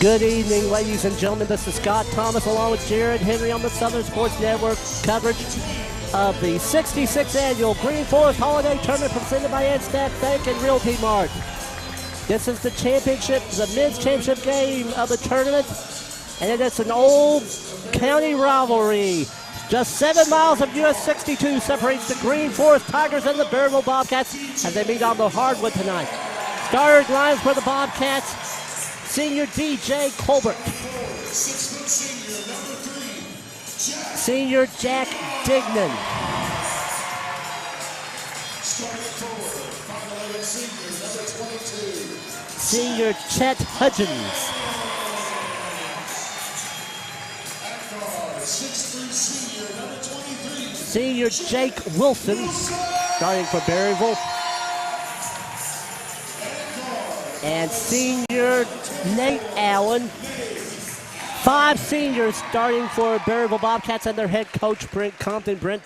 Good evening, ladies and gentlemen. This is Scott Thomas along with Jared Henry on the Southern Sports Network coverage of the 66th Annual Green Forest Holiday Tournament presented by Ed Stack Bank and Realty Mart. This is the championship, the men's championship game of the tournament, and it's an old county rivalry. Just 7 miles of US 62 separates the Green Forest Tigers and the Berryville Bobcats as they meet on the hardwood tonight. Starting lines for the Bobcats, senior DJ Colbert. Senior Jack Dignan. Senior Chet Hudgens. Senior Jake Wilson, starting for Berryville. And senior Nate Allen. 5 seniors starting for Berryville Bobcats and their head coach, Brent Compton. Brent,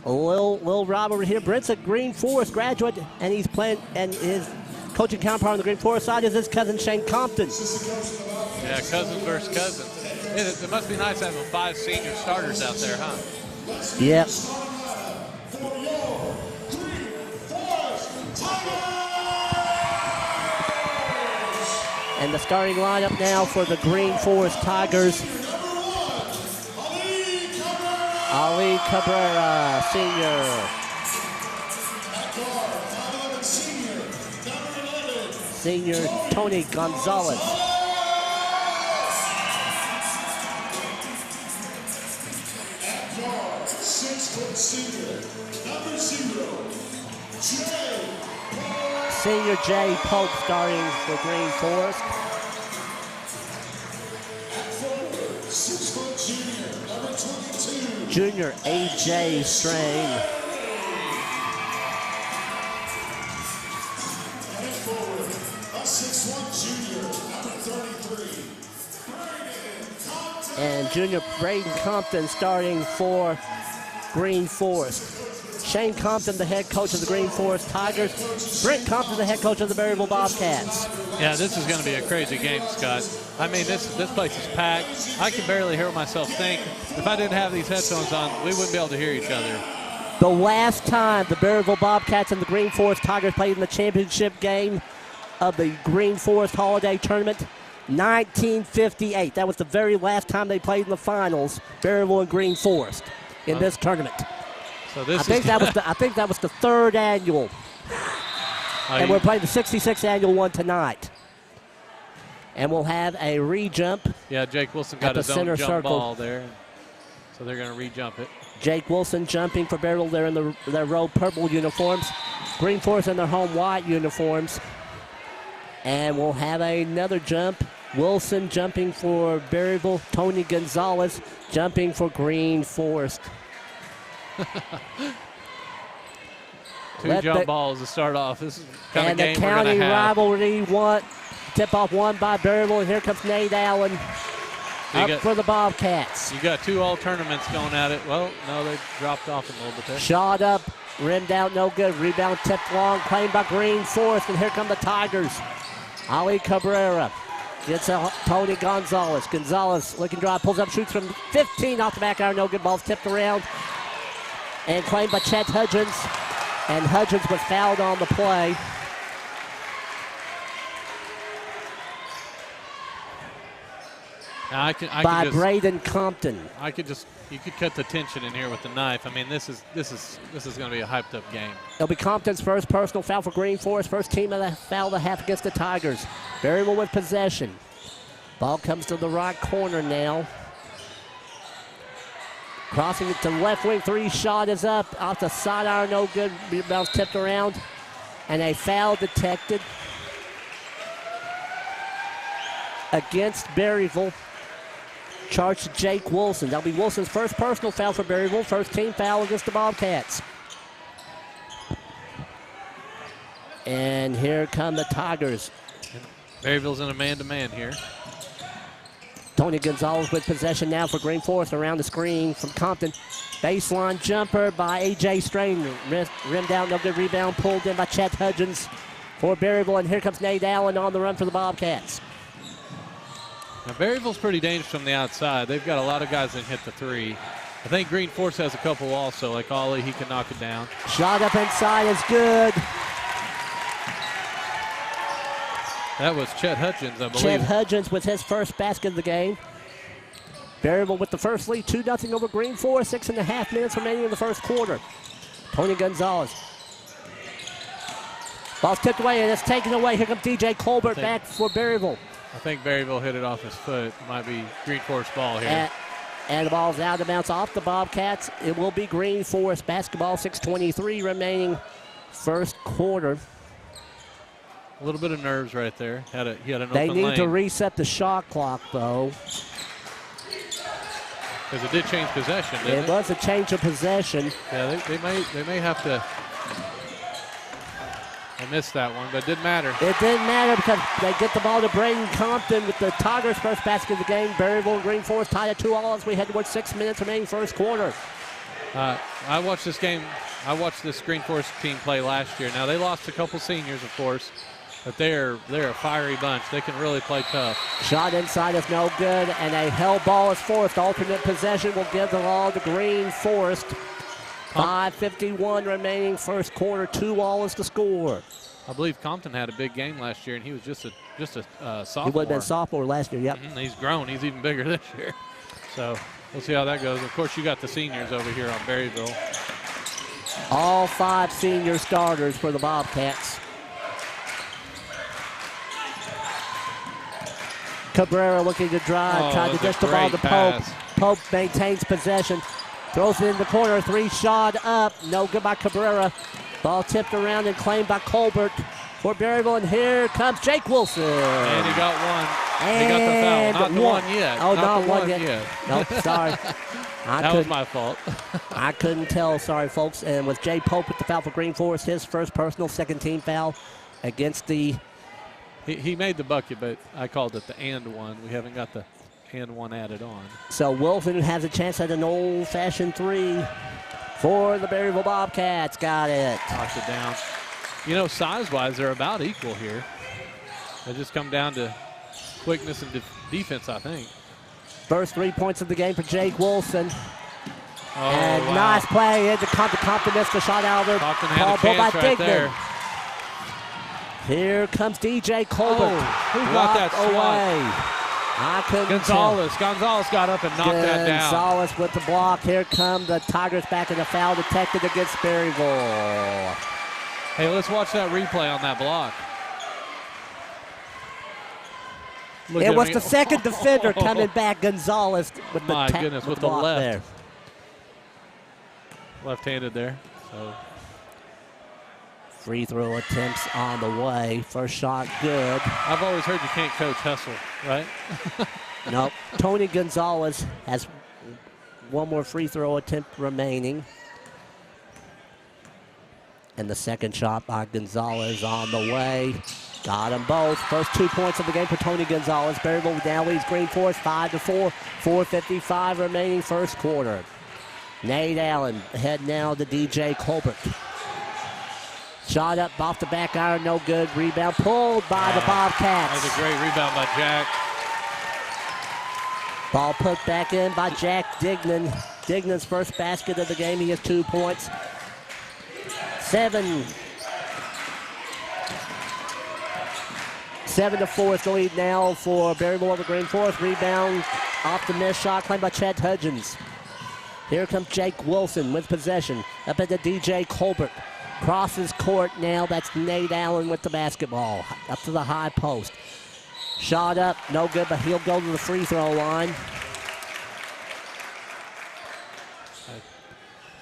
a little rivalry here. Brent's a Green Forest graduate, and he's playing, and his coaching counterpart on the Green Forest side is his cousin, Shane Compton. Yeah, cousins versus cousins. It must be nice having 5 senior starters out there, huh? Yep. And the starting lineup now for the Green Forest Tigers. Ali Cabrera, senior. Senior Tony Gonzalez. Senior Jay Pope starting for Green Forest. Junior A.J. Strain. And junior Braden Compton starting for Green Forest. Shane Compton, the head coach of the Green Forest Tigers. Brent Compton, the head coach of the Berryville Bobcats. Yeah, this is going to be a crazy game, Scott. I mean, this place is packed. I can barely hear myself think. If I didn't have these headphones on, we wouldn't be able to hear each other. The last time the Berryville Bobcats and the Green Forest Tigers played in the championship game of the Green Forest Holiday Tournament, 1958. That was the very last time they played in the finals, Berryville and Green Forest, in this tournament. So this I think that was the 3rd annual. And we're playing the 66th annual one tonight. And we'll have a re-jump. Yeah, Jake Wilson got his own jump ball there. So they're going to re-jump it. Jake Wilson jumping for Berryville. They're in their road purple uniforms. Green Forest in their home white uniforms. And we'll have another jump. Wilson jumping for Berryville. Tony Gonzalez jumping for Green Forest. Two jump balls to start off. This is kind of game we're going to have. And the county rivalry tip-off won by Berryville, and here comes Nate Allen for the Bobcats. You got 2 all tournaments going at it. Well, no, they dropped off a little bit there. Shot up, rimmed out, no good. Rebound tipped long, claimed by Green Forest, and here come the Tigers. Ali Cabrera gets Tony Gonzalez. Gonzalez looking dry, pulls up, shoots from 15 off the back iron, no good. Ball's tipped around and claimed by Chet Hudgens, and Hudgens was fouled on the play. Now by Braden Compton. You could cut the tension in here with the knife. I mean, this is going to be a hyped up game. It'll be Compton's first personal foul for Green Forest. First team of the foul of the half against the Tigers. Berryville with possession. Ball comes to the right corner now. Crossing it to left wing, 3 shot is up. Off the side iron, no good. Rebound's tipped around. And a foul detected against Berryville. Charged to Jake Wilson. That'll be Wilson's first personal foul for Berryville. First team foul against the Bobcats. And here come the Tigers. Berryville's in a man-to-man here. Tony Gonzalez with possession now for Green Forest around the screen from Compton. Baseline jumper by A.J. Strain. Rimmed out, no good rebound, pulled in by Chet Hudgens for Berryville. And here comes Nate Allen on the run for the Bobcats. Now, Berryville's pretty dangerous from the outside. They've got a lot of guys that hit the three. I think Green Forest has a couple also, like Ollie, he can knock it down. Shot up inside is good. That was Chet Hutchins, I believe. Chet Hutchins with his first basket of the game. Berryville with the first lead, 2-0 over Green Forest. 6.5 minutes remaining in the first quarter. Tony Gonzalez. Ball's tipped away and it's taken away. Here comes DJ Colbert back for Berryville. I think Berryville hit it off his foot. Might be Green Forest ball here. And the ball's out of bounds off the Bobcats. It will be Green Forest basketball. 6:23 remaining first quarter. A little bit of nerves right there. He had an open lane. They need to reset the shot clock, though. Because it did change possession, didn't it? It was a change of possession. Yeah, they may have to. I missed that one, but it didn't matter. It didn't matter because they get the ball to Braden Compton with the Tigers' first basket of the game. Berryville and Green Forest tied at 2-all as we head towards 6 minutes remaining first quarter. I watched this game. I watched this Green Forest team play last year. Now, they lost a couple seniors, of course, but they're a fiery bunch. They can really play tough. Shot inside is no good, and a held ball is forced. Alternate possession will give the ball to Green Forest. 5:51 remaining first quarter. 2-all is the score. I believe Compton had a big game last year, and he was just a sophomore. He would have been sophomore last year, yep. He's grown. He's even bigger this year. So we'll see how that goes. Of course, you got the seniors over here on Berryville. All 5 senior starters for the Bobcats. Cabrera looking to drive, tried to dish the ball to Pope. Pope maintains possession. Throws it in the corner, 3 shot up. No good by Cabrera. Ball tipped around and claimed by Colbert for Berryville. And here comes Jake Wilson. And he got one. And he got the foul. Not the one yet. Oh, not one yet. Nope, sorry. That was my fault. I couldn't tell, sorry, folks. And with Jay Pope with the foul for Green Forest, his first personal second-team foul against the... He made the bucket, but I called it the and one. We haven't got the and one added on. So Wilson has a chance at an old-fashioned 3 for the Berryville Bobcats. Got it. Knocked it down. You know, size-wise, they're about equal here. They just come down to quickness and defense, I think. First 3 points of the game for Jake Wilson. Oh, and wow. nice play into Compton missed the shot out of there. Compton had a chance right there. Here comes DJ Colbert. Who got that away? I couldn't Gonzalez. Gonzalez got up and knocked that down. Gonzalez with the block. Here come the Tigers back in the foul detected against Berryville. Hey, let's watch that replay on that block. It was the second defender coming back, Gonzalez with the My goodness, with the left. there. Left-handed there. So. Free throw attempts on the way. First shot good. I've always heard you can't coach hustle, right? Nope. Tony Gonzalez has one more free throw attempt remaining. And the second shot by Gonzalez on the way. Got them both. First 2 points of the game for Tony Gonzalez. Berryville now leads Green Forest 5-4. 4:55 remaining first quarter. Nate Allen head now to DJ Colbert. Shot up off the back iron, no good. Rebound pulled by the Bobcats. That was a great rebound by Jack. Ball put back in by Jack Dignan. Dignan's first basket of the game. He has 2 points. 7-4 is the lead now for Berryville over Green Forest. Rebound off the missed shot claimed by Chet Hudgens. Here comes Jake Wilson with possession. Up into DJ Colbert. Crosses court now. That's Nate Allen with the basketball. Up to the high post. Shot up, no good, but he'll go to the free throw line.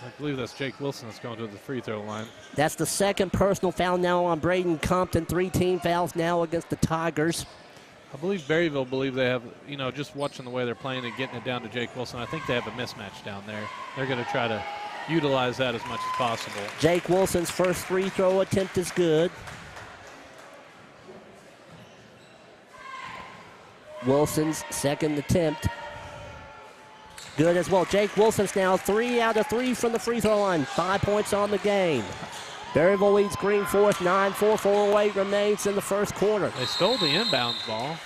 I believe that's Jake Wilson that's going to the free throw line. That's the second personal foul now on Braden Compton. 3 team fouls now against the Tigers. I believe Berryville they have, just watching the way they're playing and getting it down to Jake Wilson, I think they have a mismatch down there. They're going to try to utilize that as much as possible. Jake Wilson's first free throw attempt is good. Wilson's second attempt. Good as well. Jake Wilson's now 3 out of 3 from the free throw line. 5 points on the game. Berryville leads Green Forest 9-4. 4:08 remains in the first quarter. They stole the inbounds ball.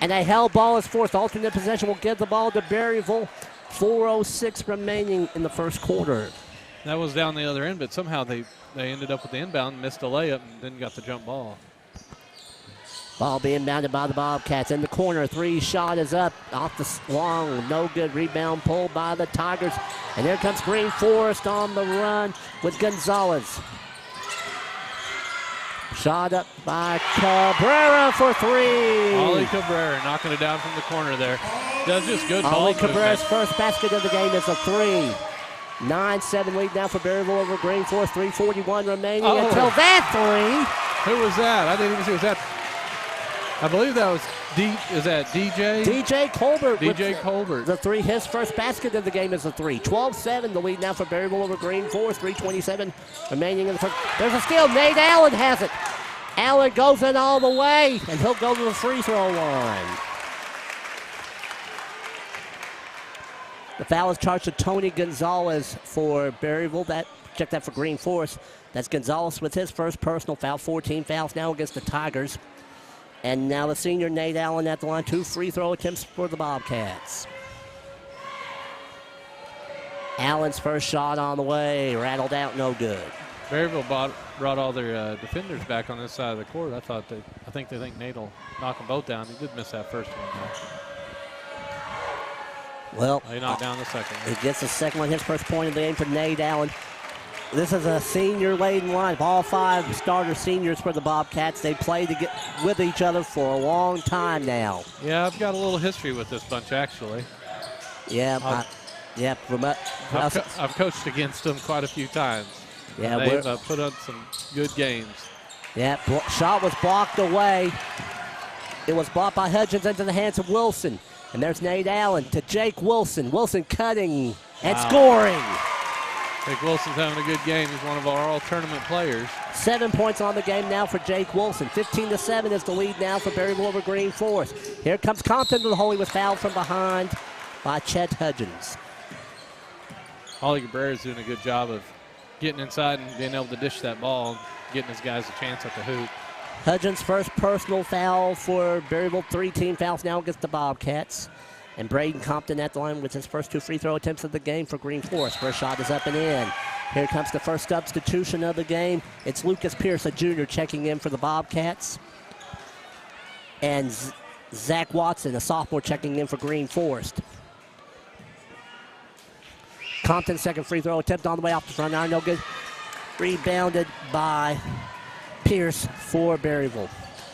And a held ball is forced. Alternate possession will give the ball to Berryville. 4:06 remaining in the first quarter. That was down the other end, but somehow they ended up with the inbound, missed a layup, and then got the jump ball. Ball being bounded by the Bobcats. In the corner, 3 shot is up. Off the long, no good. Rebound pulled by the Tigers. And here comes Green Forest on the run with Gonzalez. Shot up by Cabrera for 3. Ollie Cabrera knocking it down from the corner there. Does just good ball Ollie movement. Cabrera's first basket of the game is a 3. 9-7 lead now for Berryville over Green Forest. 3:41 remaining until that 3. Who was that? I didn't even see. Was that? I believe that was is that DJ? DJ Colbert. DJ Colbert. The 3, his first basket of the game is a 3. 12-7 the lead now for Berryville over Green Forest. 3:27 remaining in the first. There's a steal. Nate Allen has it. Allen goes in all the way, and he'll go to the free throw line. The foul is charged to Tony Gonzalez for Berryville. Check that for Green Forest. That's Gonzalez with his first personal foul. 14 fouls now against the Tigers. And now the senior Nate Allen at the line. 2 free throw attempts for the Bobcats. Allen's first shot on the way. Rattled out, no good. Berryville brought all their defenders back on this side of the court. I think they think Nate will knock them both down. He did miss that first one, though. Well, he knocked down the second one. He gets the second one, his first point of the game for Nate Allen. This is a senior-laden lineup. All 5 starter seniors for the Bobcats. They play with each other for a long time now. Yeah, I've got a little history with this bunch, actually. Yeah, I've coached against them quite a few times. Yeah, they've put on some good games. Yeah, shot was blocked away. It was blocked by Hudgens into the hands of Wilson. And there's Nate Allen to Jake Wilson. Wilson cutting and scoring. Jake Wilson's having a good game. He's one of our all-tournament players. 7 points on the game now for Jake Wilson. 15-7 is the lead now for Berryville over Green Forest. Here comes Compton to the hole. He was fouled from behind by Chet Hudgens. Ollie Cabrera's doing a good job of getting inside and being able to dish that ball, getting his guys a chance at the hoop. Hudgens' first personal foul for Berryville. 3 team fouls now against the Bobcats. And Braden Compton at the line with his first 2 free throw attempts of the game for Green Forest. First shot is up and in. Here comes the first substitution of the game. It's Lucas Pierce, a junior, checking in for the Bobcats. And Zach Watson, a sophomore, checking in for Green Forest. Compton's second free throw attempt on the way off the front iron, no good. Rebounded by Pierce for Berryville.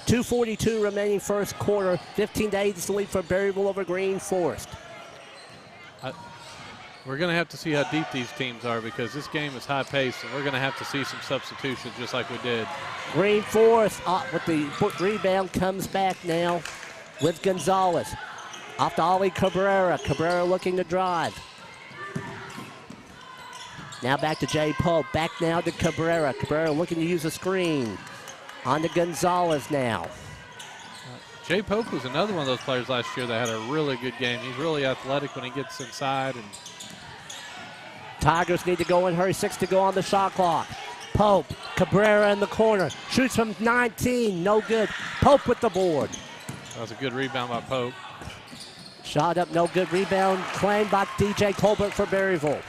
2:42 remaining first quarter. 15-8 is the lead for Berryville over Green Forest. We're going to have to see how deep these teams are because this game is high pace, and we're going to have to see some substitutions just like we did. Green Forest with the rebound comes back now with Gonzalez. Off to Ollie Cabrera. Cabrera looking to drive. Now back to Jay Pope. Back now to Cabrera. Cabrera looking to use a screen. On to Gonzalez now. Jay Pope was another one of those players last year that had a really good game. He's really athletic when he gets inside. And Tigers need to go in hurry. 6 to go on the shot clock. Pope, Cabrera in the corner. Shoots from 19, no good. Pope with the board. That was a good rebound by Pope. Shot up, no good. Rebound claimed by DJ Colbert for Berryville.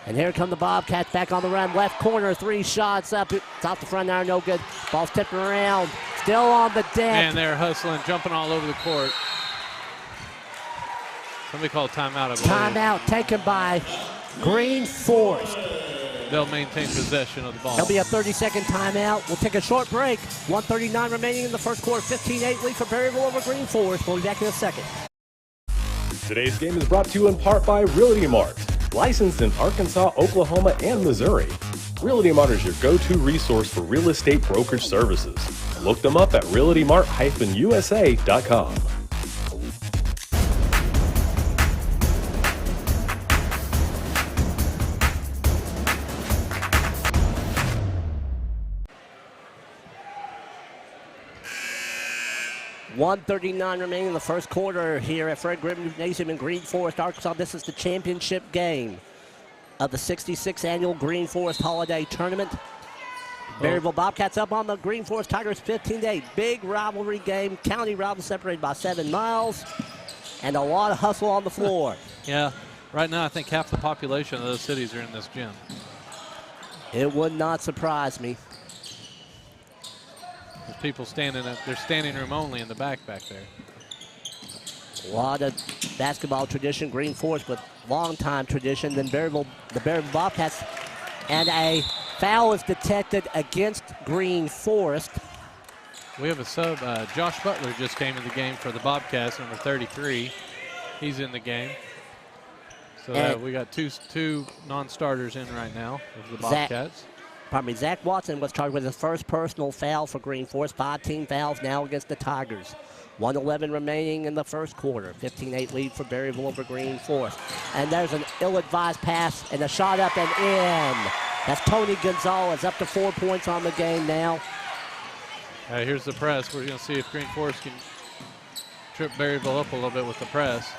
And here come the Bobcats back on the run. Left corner, 3 shots up. It's off the front iron, no good. Ball's tipping around. Still on the deck. And they're hustling, jumping all over the court. Somebody called timeout, I believe. Timeout taken by Green Forest. They'll maintain possession of the ball. There'll be a 30-second timeout. We'll take a short break. 1:39 remaining in the first quarter. 15-8 lead for Berryville over Green Forest. We'll be back in a second. Today's game is brought to you in part by Realty Mart. Licensed in Arkansas, Oklahoma, and Missouri. Realty Mart is your go-to resource for real estate brokerage services. Look them up at realtymart-usa.com. $1:39 remaining in the first quarter here at Fred Grimm Gymnasium in Green Forest, Arkansas. This is the championship game of the 66th annual Green Forest Holiday Tournament. Berryville Bobcats up on the Green Forest Tigers 15-8. Big rivalry game. County rival separated by 7 miles. And a lot of hustle on the floor. Yeah. Right now, I think half the population of those cities are in this gym. It would not surprise me. There's people standing at their standing room only in the back there. A lot of basketball tradition. Green Forest with long-time tradition. Then the Berryville Bobcats. And a foul is detected against Green Forest. We have a sub. Josh Butler just came in the game for the Bobcats, number 33. He's in the game. So we got two non-starters in right now of the Bobcats. Zach Watson was charged with his first personal foul for Green Forest. 5 team fouls now against the Tigers. 1:11 remaining in the first quarter. 15-8 lead for Berryville over Green Forest. And there's an ill-advised pass and a shot up and in. That's Tony Gonzalez up to 4 points on the game now. Here's the press. We're going to see if Green Forest can trip Berryville up a little bit with the press.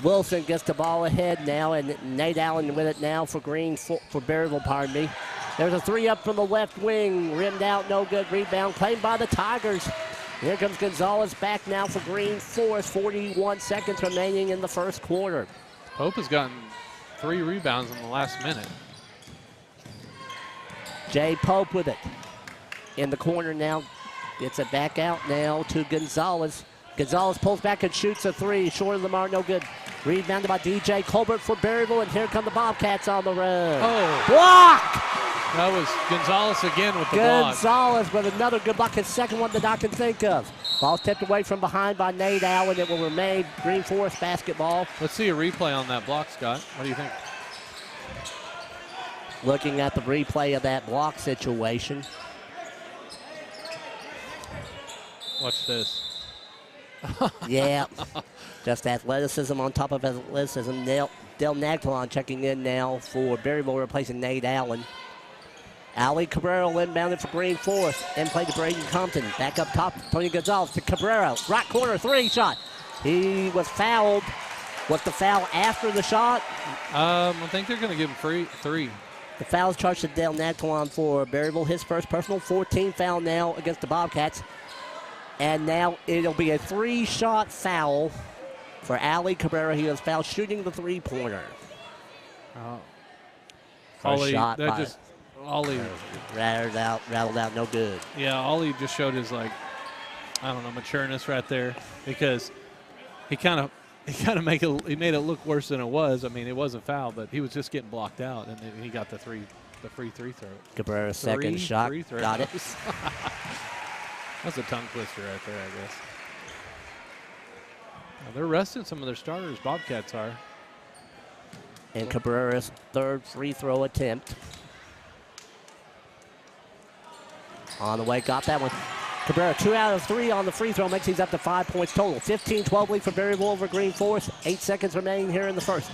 Wilson gets the ball ahead now, and Nate Allen with it now for Berryville, pardon me. There's a 3 up from the left wing, rimmed out, no good. Rebound claimed by the Tigers. Here comes Gonzalez back now for Green Forest. 41 seconds remaining in the first quarter. Pope has gotten 3 rebounds in the last minute. Jay Pope with it. In the corner now, gets it back out now to Gonzalez. Gonzalez pulls back and shoots a 3, short of the mark, no good. Rebounded by DJ Colbert for Berryville, and here come the Bobcats on the run. Oh. Block! That was Gonzalez again with the block. Gonzalez with another good block, his second one that I can think of. Ball tipped away from behind by Nate Allen. It will remain Green Forest basketball. Let's see a replay on that block, Scott. What do you think? Looking at the replay of that block situation. Watch this. Yeah, just athleticism on top of athleticism. Del Nagtalon checking in now for Berryville, replacing Nate Allen. Ali Cabrera inbounded for Green Forest and played to Braden Compton. Back up top, Tony Gonzalez to Cabrera. Right corner, 3 shot. He was fouled. Was the foul after the shot? I think they're going to give him 3. The foul is charged to Del Nagtalon for Berryville. His first personal, 14 foul now against the Bobcats. And now it'll be a 3-shot foul for Ali Cabrera. He was fouled shooting the 3-pointer. Ollie, shot that just Ollie rattled out, no good. Yeah, Ollie just showed his matureness right there, because he kind of made it look worse than it was. I mean, it was a foul, but he was just getting blocked out, and then he got the free throw. Cabrera's second shot, got it. That's a tongue twister right there, I guess. Now they're resting some of their starters, Bobcats are. And Cabrera's third free throw attempt. On the way, got that one. Cabrera 2 out of 3 on the free throw, makes these up to 5 points total. 15-12 lead for Berryville over Green Forest. 8 seconds remaining here in the first.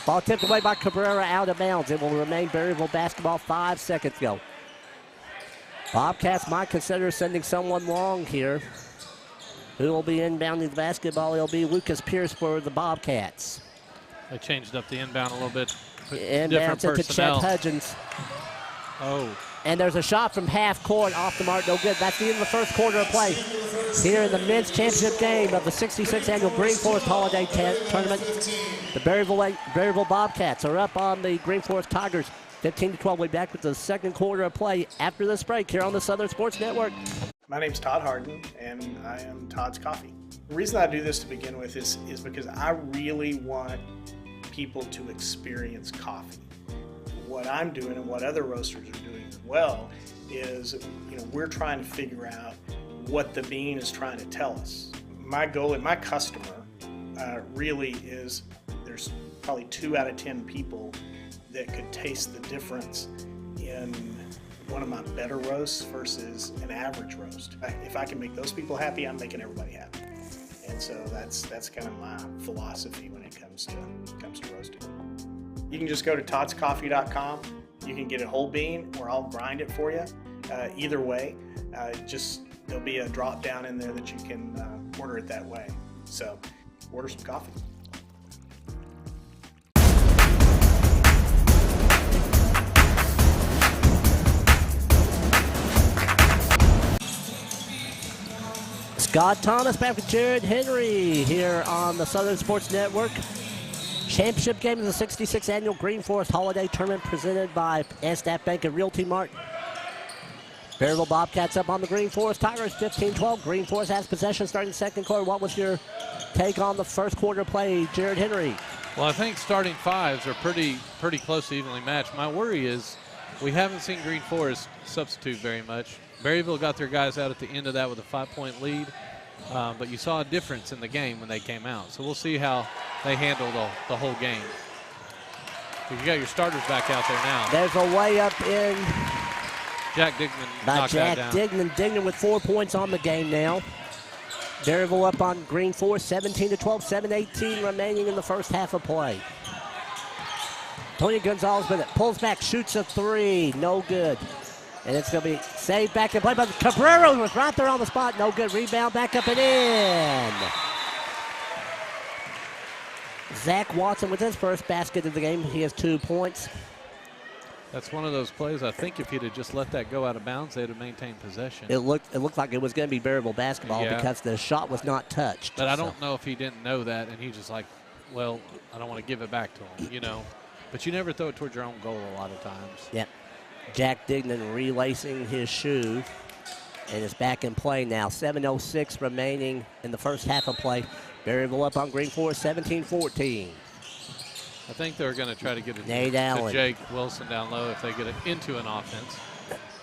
Ball tipped away by Cabrera out of bounds. It will remain Berryville basketball. 5 seconds go. Bobcats might consider sending someone long here. Who will be inbounding the basketball? It'll be Lucas Pierce for the Bobcats. They changed up the inbound a little bit. Inbounds into Chet Hudgens. Oh. And there's a shot from half court off the mark, no good. That's the end of the first quarter of play. Here in the men's championship game of the 66th annual Green Forest Holiday Tournament, the Berryville Bobcats are up on the Green Forest Tigers. 15-12, we'll be back with the second quarter of play after this break here on the Southern Sports Network. My name's Todd Harden, and I am Todd's Coffee. The reason I do this to begin with is because I really want people to experience coffee. What I'm doing and what other roasters are doing as well is, we're trying to figure out what the bean is trying to tell us. My goal and my customer really is, there's probably 2 out of 10 people that could taste the difference in one of my better roasts versus an average roast. If I can make those people happy, I'm making everybody happy. And so that's kind of my philosophy when it comes to roasting. You can just go to toddscoffee.com. You can get it whole bean, or I'll grind it for you. Either way, there'll be a drop down in there that you can order it that way. So order some coffee. Scott Thomas back with Jared Henry here on the Southern Sports Network. Championship game of the 66th Annual Green Forest Holiday Tournament presented by Anstatt Bank and Realty Mart. Berryville Bobcats up on the Green Forest Tigers, 15-12. Green Forest has possession starting the second quarter. What was your take on the first quarter play, Jared Henry? Well, I think starting fives are pretty close to evenly matched. My worry is we haven't seen Green Forest substitute very much. Berryville got their guys out at the end of that with a 5-point lead, but you saw a difference in the game when they came out. So we'll see how they handle the whole game. You got your starters back out there now. There's a way up in Jack Dignan by knocked that Jack down. Dignan. Dignan with 4 points on the game now. Berryville up on Green Forest, 17-12, 7:18 remaining in the first half of play. Tony Gonzalez with it, pulls back, shoots a three, no good. And it's going to be saved back in play, but Cabrera was right there on the spot, no good. Rebound back up and in. Zach Watson with his first basket of the game. He has 2 points. That's one of those plays. I think if he'd have just let that go out of bounds, they'd have maintained possession. It looked like it was going to be Berryville basketball because the shot was not touched. But I don't know if he didn't know that, and he's just like, well, I don't want to give it back to him, you know. But you never throw it towards your own goal a lot of times. Yep. Jack Dignan relacing his shoe, and it's back in play now. 7:06 remaining in the first half of play. Berryville up on Green Forest, 17-14. I think they're going to try to get it Nate to Allen. Jake Wilson down low if they get it into an offense.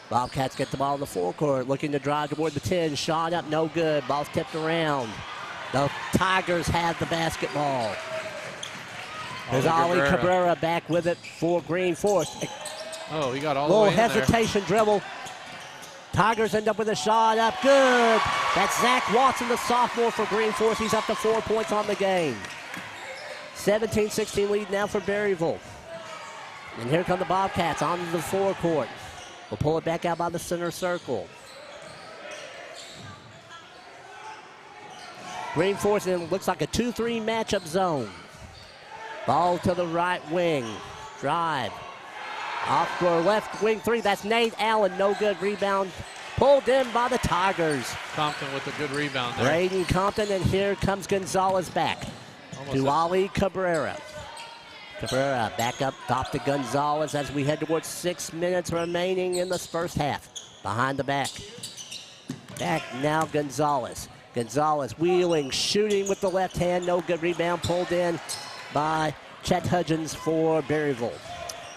Bobcats get the ball in the forecourt, looking to drive toward the 10. Shot up, no good. Ball's tipped around. The Tigers have the basketball. There's Ali Cabrera back with it for Green Forest. Oh, he got all the way in there. Little hesitation dribble. Tigers end up with a shot up. Good. That's Zach Watson, the sophomore for Green Forest. He's up to 4 points on the game. 17-16 lead now for Berryville. And here come the Bobcats onto the forecourt. We'll pull it back out by the center circle. Green Forest, it looks like a 2-3 matchup zone. Ball to the right wing. Drive. Off for left wing three. That's Nate Allen. No good. Rebound pulled in by the Tigers. Compton with a good rebound there. Braden Compton, and here comes Gonzalez back. To Ali Cabrera. Cabrera back up top to Gonzalez as we head towards 6 minutes remaining in this first half. Behind the back. Back now Gonzalez. Gonzalez wheeling, shooting with the left hand. No good. Rebound pulled in by Chet Hudgens for Berryville.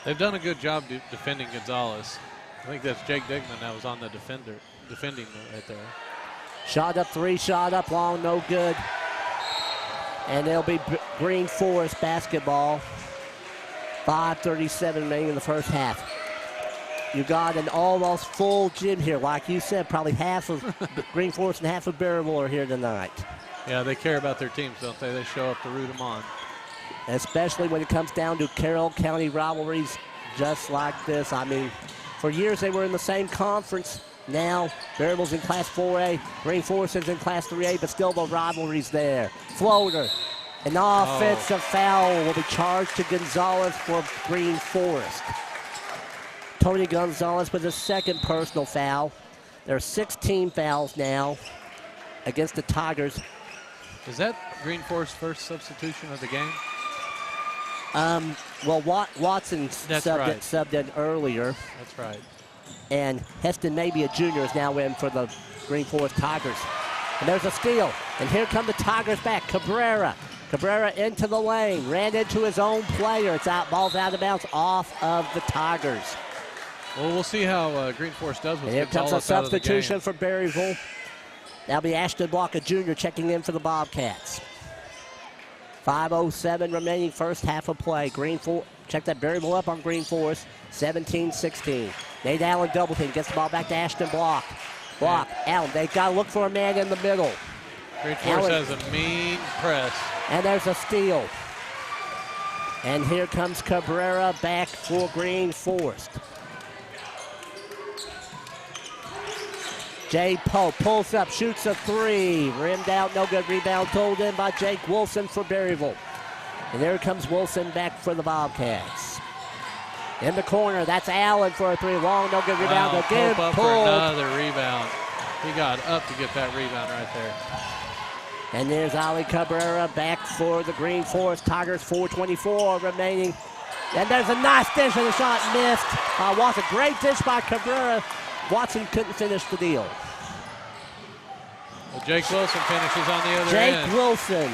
They've done a good job defending Gonzalez. I think that's Jake Dignan that was on the defending right there. Shot up three, shot up long, no good. And it'll be Green Forest basketball. 5:37 remaining in the first half. You got an almost full gym here. Like you said, probably half of Green Forest and half of Berryville are here tonight. Yeah, they care about their teams, don't they? They show up to root them on. Especially when it comes down to Carroll County rivalries just like this. I mean, for years they were in the same conference. Now, Berryville's in Class 4A, Green Forest is in Class 3A, but still the rivalry's there. Floater. An offensive foul will be charged to Gonzalez for Green Forest. Tony Gonzalez with his second personal foul. There are 16 fouls now against the Tigers. Is that Green Forest's first substitution of the game? Well, Watson subbed in earlier. That's right. And Heston, maybe a junior, is now in for the Green Forest Tigers. And there's a steal. And here come the Tigers back. Cabrera into the lane. Ran into his own player. It's out. Ball's out of bounds off of the Tigers. Well, we'll see how Green Forest does with and here comes a substitution for for Berryville. That'll be Ashton Block, a junior, checking in for the Bobcats. 5:07 remaining first half of play. Check that Berryville up on Green Forest. 17-16. Nate Allen double team. Gets the ball back to Ashton Block. Allen. They've got to look for a man in the middle. Green Forest has a mean press. And there's a steal. And here comes Cabrera back for Green Forest. Jay Pope pulls up, shoots a three. Rimmed out, no good. Rebound pulled in by Jake Wilson for Berryville. And there comes Wilson back for the Bobcats. In the corner, that's Allen for a three. Long, no good. Rebound again. Pope up pulled. for another rebound. He got up to get that rebound right there. And there's Ali Cabrera back for the Green Forest Tigers, 4:24 remaining. And there's a nice dish and the shot missed. Watson, great dish by Cabrera. Watson couldn't finish the deal. Well, Jake Wilson finishes on the other end. Jake Wilson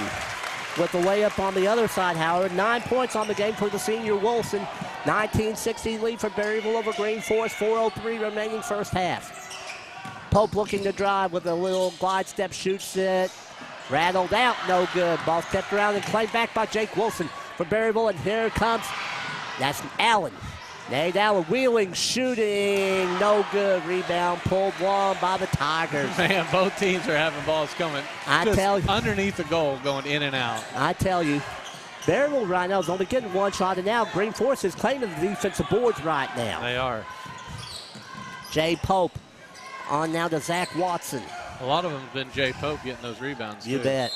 with the layup on the other side, Howard. 9 points on the game for the senior Wilson. 19-16 lead for Berryville over Green Forest. 4:03 remaining first half. Pope looking to drive with a little glide step, shoots it. Rattled out, no good. Ball kept around and claimed back by Jake Wilson for Berryville. And here comes, that's Allen. Nate Allen wheeling, shooting, no good. Rebound pulled long by the Tigers. Man, both teams are having balls coming. I just tell you, underneath the goal, going in and out. I tell you, Berryville right now is only getting one shot, and now Green Forest is claiming the defensive boards right now. They are. Jay Pope on now to Zach Watson. A lot of them have been Jay Pope getting those rebounds. You too. bet.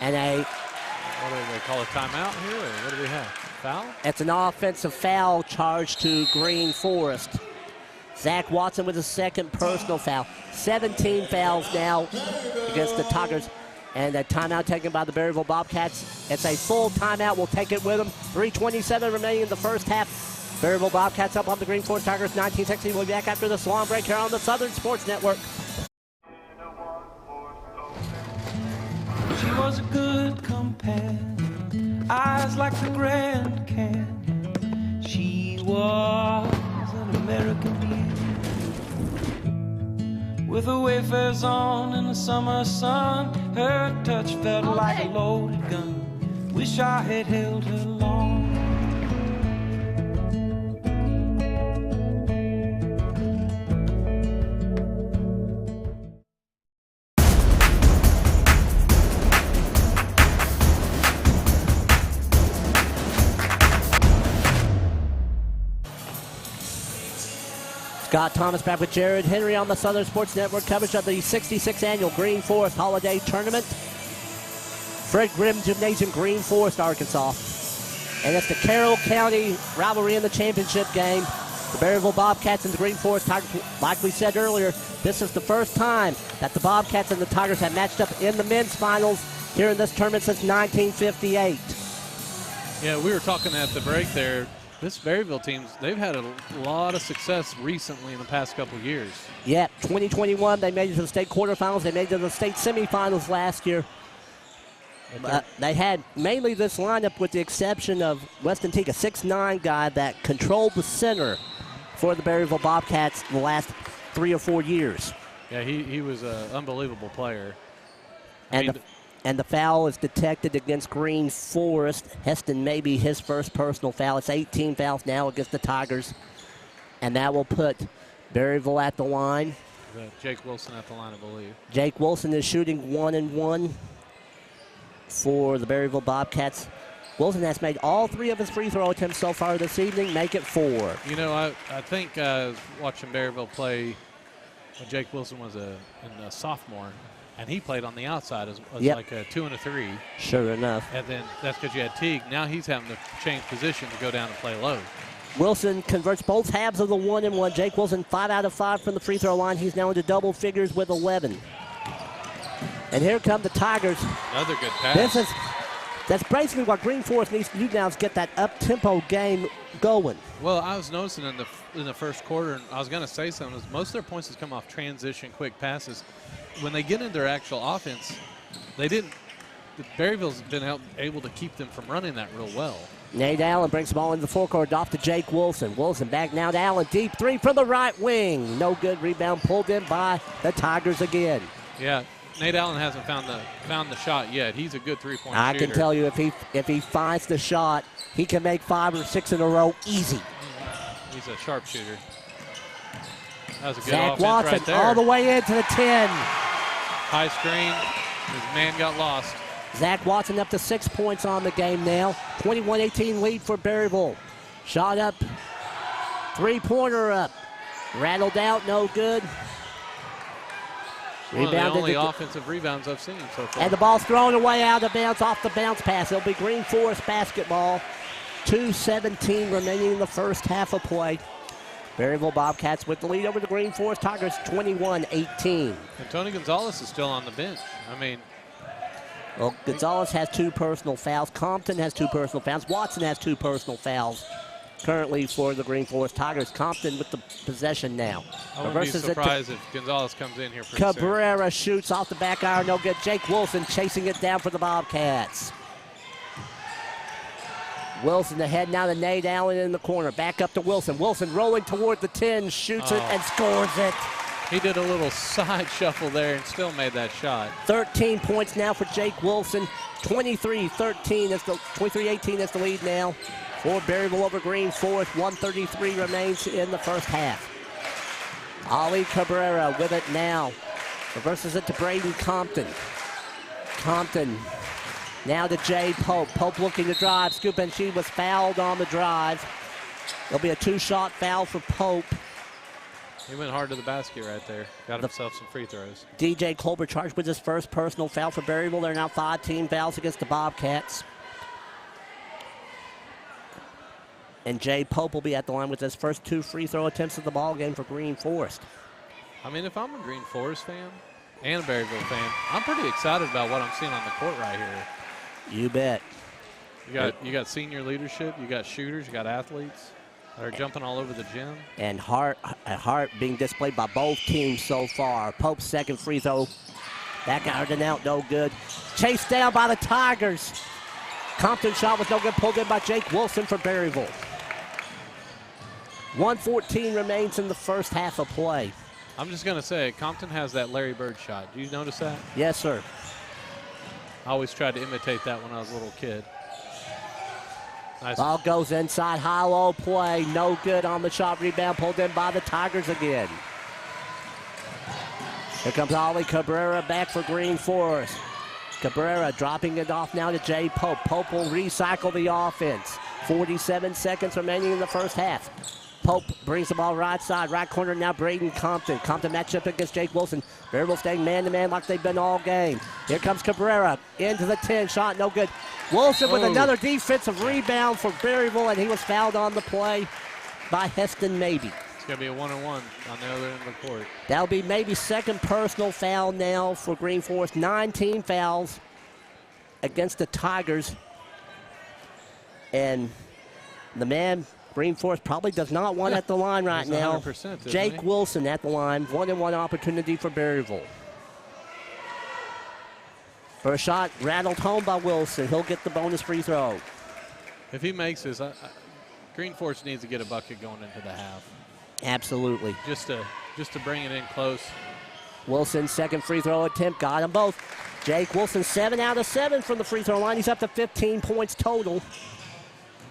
And what do they call a timeout here, or what do we have? Foul? it's an offensive foul charge to Green Forest. Zach Watson with a second personal foul. 17 fouls now against the Tigers. And a timeout taken by the Berryville Bobcats. It's a full timeout. We'll take it with them. 3:27 remaining in the first half. Berryville Bobcats up on the Green Forest Tigers. 19-16. We'll be back after this long break here on the Southern Sports Network. She was a good companion, eyes like the Grand Canyon. She was an American beauty, with her wafers on in the summer sun. Her touch felt like a loaded gun. Wish I had held her long. Scott Thomas back with Jared Henry on the Southern Sports Network. Coverage of the 66th Annual Green Forest Holiday Tournament. Fred Grimm Gymnasium, Green Forest, Arkansas. And it's the Carroll County rivalry in the championship game. The Berryville Bobcats and the Green Forest Tigers. Like we said earlier, this is the first time that the Bobcats and the Tigers have matched up in the men's finals here in this tournament since 1958. Yeah, we were talking at the break there. This Berryville team, they've had a lot of success recently in the past couple of years. Yep, 2021, they made it to the state quarterfinals. They made it to the state semifinals last year. They had mainly this lineup with the exception of Weston Teague, a 6'9" guy that controlled the center for the Berryville Bobcats the last 3 or 4 years. Yeah, he was an unbelievable player. And the foul is detected against Green Forest. Heston may be his first personal foul. It's 18 fouls now against the Tigers. And that will put Berryville at the line. Jake Wilson at the line, I believe. Jake Wilson is shooting 1-1 for the Berryville Bobcats. Wilson has made all 3 of his free throw attempts so far this evening, make it 4. You know, I think I was watching Berryville play when Jake Wilson was a sophomore. And he played on the outside as like a 2 and a 3. Sure enough. And then that's because you had Teague. Now he's having to change position to go down and play low. Wilson converts both halves of the 1-1. Jake Wilson 5 out of 5 from the free throw line. He's now into double figures with 11. And here come the Tigers. Another good pass. That's basically what Green Forest needs to do now is get that up-tempo game going. Well, I was noticing in the first quarter, and I was going to say something, is most of their points has come off transition, quick passes. When they get into their actual offense, Berryville's been able to keep them from running that real well. Nate Allen brings the ball into the forecourt, off to Jake Wilson. Wilson back now to Allen, deep 3 from the right wing. No good, rebound pulled in by the Tigers again. Yeah, Nate Allen hasn't found the shot yet. He's a good three-point shooter. I can tell you if he finds the shot, he can make 5 or 6 in a row easy. He's a sharpshooter. That was a good Zach offense Watson right there. all the way into the 10. High screen. His man got lost. Zach Watson up to 6 points on the game now. 21-18 lead for Berryville. Shot up. 3-pointer up. Rattled out, no good. One of the only offensive rebounds I've seen so far. And the ball's thrown away out of bounds off the bounce pass. It'll be Green Forest basketball. 2:17 remaining in the first half of play. Berryville Bobcats with the lead over the Green Forest Tigers, 21-18. And Tony Gonzalez is still on the bench. I mean, well, Gonzalez has 2 personal fouls. Compton has 2 personal fouls. Watson has 2 personal fouls currently for the Green Forest Tigers. Compton with the possession now. I wouldn't be surprised if Gonzalez comes in here pretty Cabrera soon. shoots off the back iron, no good. Jake Wilson chasing it down for the Bobcats. Wilson ahead now to Nate Allen in the corner. Back up to Wilson. Wilson rolling toward the 10, shoots it and scores it. He did a little side shuffle there and still made that shot. 13 points now for Jake Wilson. 23-18 is the lead now for Berryville over Green Forest. 1:33 remains in the first half. Ali Cabrera with it now. Reverses it to Braden Compton. Compton now to Jay Pope. Pope looking to drive. Scoop and she was fouled on the drive. There'll be a 2-shot foul for Pope. He went hard to the basket right there. Got himself some free throws. DJ Colbert charged with his first personal foul for Berryville. There are now 5 team fouls against the Bobcats. And Jay Pope will be at the line with his first 2 free throw attempts of the ball game for Green Forest. I mean, if I'm a Green Forest fan and a Berryville fan, I'm pretty excited about what I'm seeing on the court right here. You bet. You got senior leadership, you got shooters, you got athletes that are jumping all over the gym. And heart being displayed by both teams so far. Pope's second free throw. Back out and out, no good. Chased down by the Tigers. Compton shot was no good, pulled in by Jake Wilson for Berryville. 1:14 remains in the first half of play. I'm just going to say, Compton has that Larry Bird shot. Do you notice that? Yes, sir. I always tried to imitate that when I was a little kid. Nice. Ball goes inside, high-low play. No good on the shot. Rebound pulled in by the Tigers again. Here comes Ali Cabrera back for Green Forest. Cabrera dropping it off now to Jay Pope. Pope will recycle the offense. 47 seconds remaining in the first half. Pope brings the ball right side, right corner now Braden Compton. Compton matched up against Jake Wilson. Berryville staying man-to-man like they've been all game. Here comes Cabrera into the 10, shot no good. Wilson with another defensive rebound for Berryville, and he was fouled on the play by Heston Maybe. It's going to be a 1-on-1 on the other end of the court. That'll be maybe second personal foul now for Green Forest. 9 team fouls against the Tigers. And the man Green Forest probably does not want at the line right now. Jake Wilson at the line. 1-on-1 opportunity for Berryville. First shot rattled home by Wilson. He'll get the bonus free throw. If he makes this, Green Forest needs to get a bucket going into the half. Absolutely. Just to bring it in close. Wilson's second free throw attempt got them both. Jake Wilson 7 out of 7 from the free throw line. He's up to 15 points total.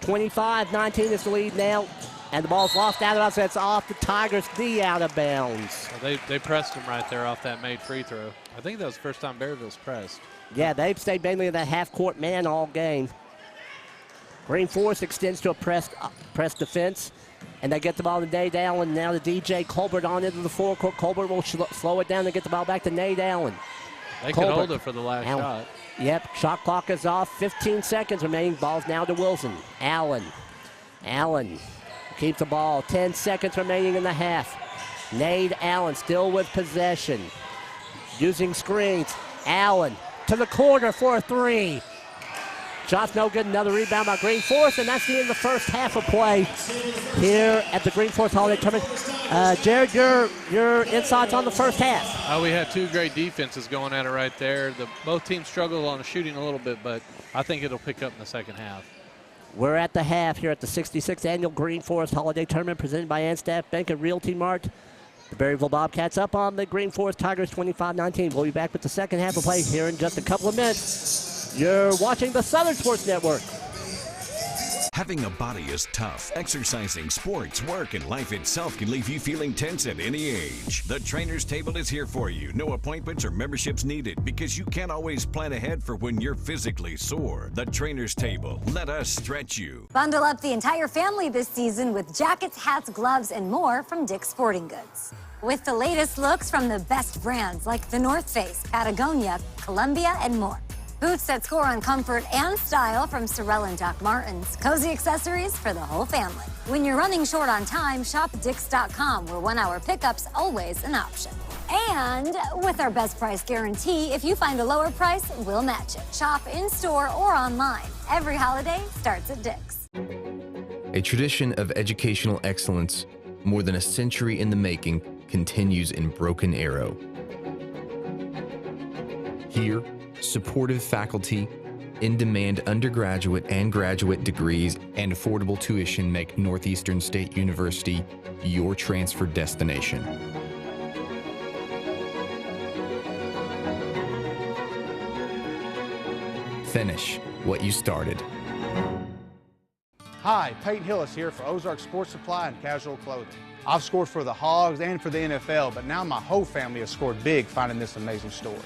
25-19 is the lead now. And the ball's lost out of bounds. It's off the Tigers' D out of bounds. Well, they pressed him right there off that made free throw. I think that was the first time Berryville's pressed. Yeah, they've stayed mainly in that half-court man all game. Green Forest extends to a press defense. And they get the ball to Nate Allen. Now to DJ Colbert on into the forecourt. Colbert will slow it down and get the ball back to Nate Allen. They could hold it for the last shot. Yep, shot clock is off. 15 seconds remaining. Ball's now to Wilson. Allen keeps the ball. 10 seconds remaining in the half. Nate Allen still with possession. Using screens. Allen to the corner for a 3. Shot's no good. Another rebound by Green Forest, and that's the end of the first half of play here at the Green Forest Holiday Tournament. Jared, your insights on the first half? We had 2 great defenses going at it right there. Both teams struggled on shooting a little bit, but I think it'll pick up in the second half. We're at the half here at the 66th Annual Green Forest Holiday Tournament presented by Anstaff Bank and Realty Mart. The Berryville Bobcats up on the Green Forest Tigers 25-19. We'll be back with the second half of play here in just a couple of minutes. You're watching the Southern Sports Network. Having a body is tough. Exercising, sports, work, and life itself can leave you feeling tense at any age. The Trainer's Table is here for you. No appointments or memberships needed because you can't always plan ahead for when you're physically sore. The Trainer's Table. Let us stretch you. Bundle up the entire family this season with jackets, hats, gloves, and more from Dick's Sporting Goods. With the latest looks from the best brands like The North Face, Patagonia, Columbia, and more. Boots that score on comfort and style from Sorel and Doc Martens. Cozy accessories for the whole family. When you're running short on time, shop Dix.com, where 1-hour pickup's always an option. And with our best price guarantee, if you find a lower price, we'll match it. Shop in-store or online. Every holiday starts at Dix. A tradition of educational excellence, more than a century in the making, continues in Broken Arrow. Here, supportive faculty, in-demand undergraduate and graduate degrees, and affordable tuition make Northeastern State University your transfer destination. Finish what you started. Hi, Peyton Hillis here for Ozark Sports Supply and Casual Clothing. I've scored for the Hogs and for the NFL, but now my whole family has scored big finding this amazing store.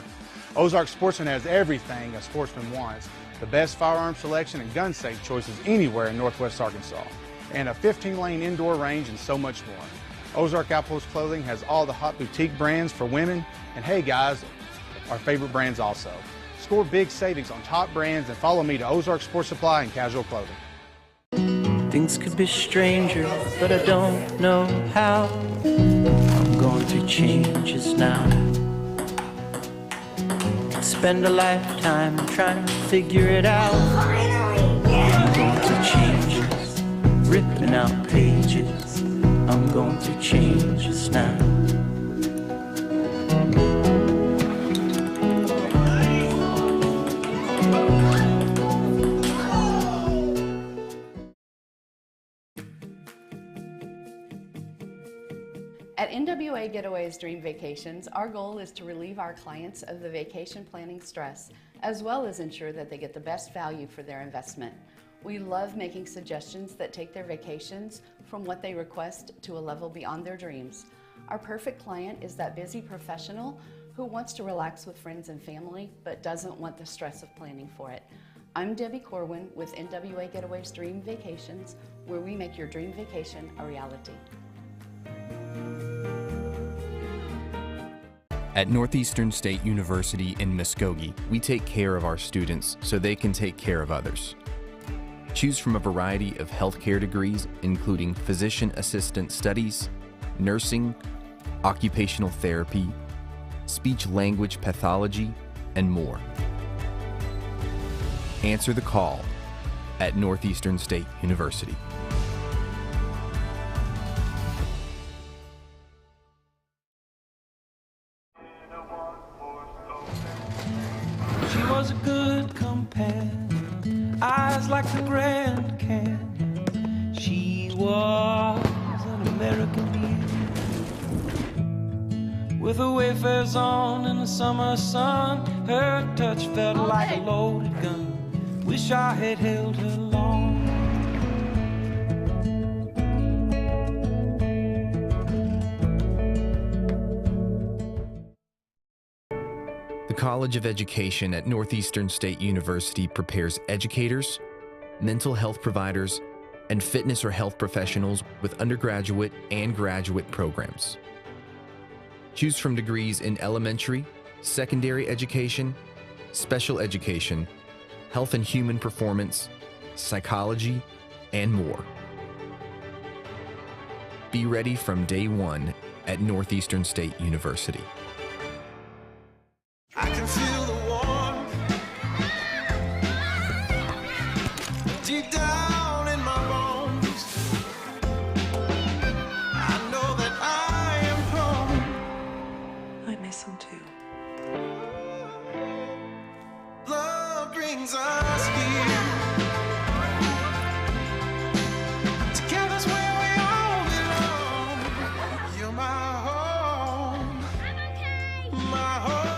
Ozark Sportsman has everything a sportsman wants. The best firearm selection and gun safe choices anywhere in Northwest Arkansas. And a 15-lane indoor range and so much more. Ozark Outpost Clothing has all the hot boutique brands for women. And hey guys, our favorite brands also. Score big savings on top brands and follow me to Ozark Sports Supply and Casual Clothing. Things could be stranger, but I don't know how. I'm going through changes now. Spend a lifetime trying to figure it out. I'm going through changes, ripping out pages. I'm going through changes now. At NWA Getaways Dream Vacations, our goal is to relieve our clients of the vacation planning stress, as well as ensure that they get the best value for their investment. We love making suggestions that take their vacations from what they request to a level beyond their dreams. Our perfect client is that busy professional who wants to relax with friends and family, but doesn't want the stress of planning for it. I'm Debbie Corwin with NWA Getaways Dream Vacations, where we make your dream vacation a reality. At Northeastern State University in Muskogee, we take care of our students so they can take care of others. Choose from a variety of healthcare degrees, including physician assistant studies, nursing, occupational therapy, speech language pathology, and more. Answer the call at Northeastern State University. She was a good companion, eyes like the Grand Canyon. She was an American beauty, with her wayfarers on in the summer sun. Her touch felt like a loaded gun. Wish I had held her long. The College of Education at Northeastern State University prepares educators, mental health providers, and fitness or health professionals with undergraduate and graduate programs. Choose from degrees in elementary, secondary education, special education, health and human performance, psychology, and more. Be ready from day one at Northeastern State University. I can feel the warmth deep down in my bones. I know that I am home. I miss him too. Love brings us here. Together's where we all belong. You're my home. My home.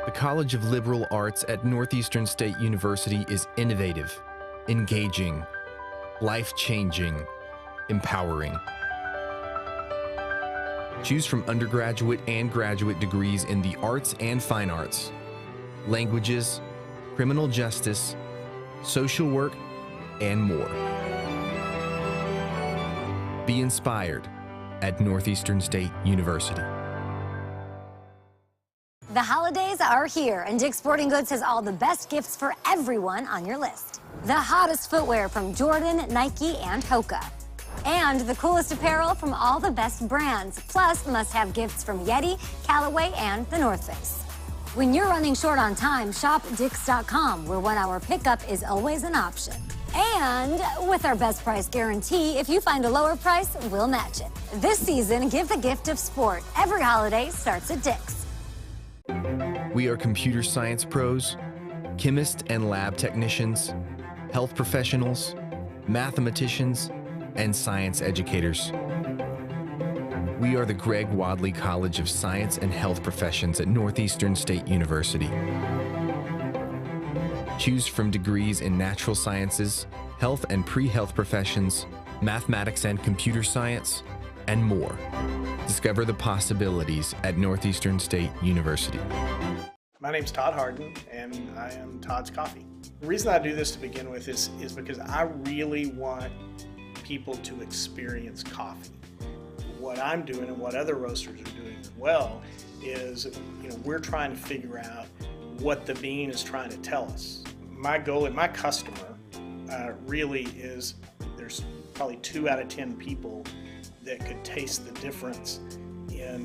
The College of Liberal Arts at Northeastern State University is innovative, engaging, life-changing, empowering. Choose from undergraduate and graduate degrees in the arts and fine arts, languages, criminal justice, social work, and more. Be inspired at Northeastern State University. The holidays are here, and Dick's Sporting Goods has all the best gifts for everyone on your list. The hottest footwear from Jordan, Nike, and Hoka. And the coolest apparel from all the best brands, plus must-have gifts from Yeti, Callaway, and The North Face. When you're running short on time, shop Dix.com, where 1 hour pickup is always an option. And with our best price guarantee, if you find a lower price, we'll match it. This season, give the gift of sport. Every holiday starts at Dix. We are computer science pros, chemists and lab technicians, health professionals, mathematicians, and science educators. We are the Greg Wadley College of Science and Health Professions at Northeastern State University. Choose from degrees in natural sciences, health and pre-health professions, mathematics and computer science, and more. Discover the possibilities at Northeastern State University. My name's Todd Harden, and I am Todd's Coffee. The reason I do this to begin with is because I really want people to experience coffee. What I'm doing and what other roasters are doing as well is, we're trying to figure out what the bean is trying to tell us. My goal and my customer really is, there's probably 2 out of 10 people that could taste the difference in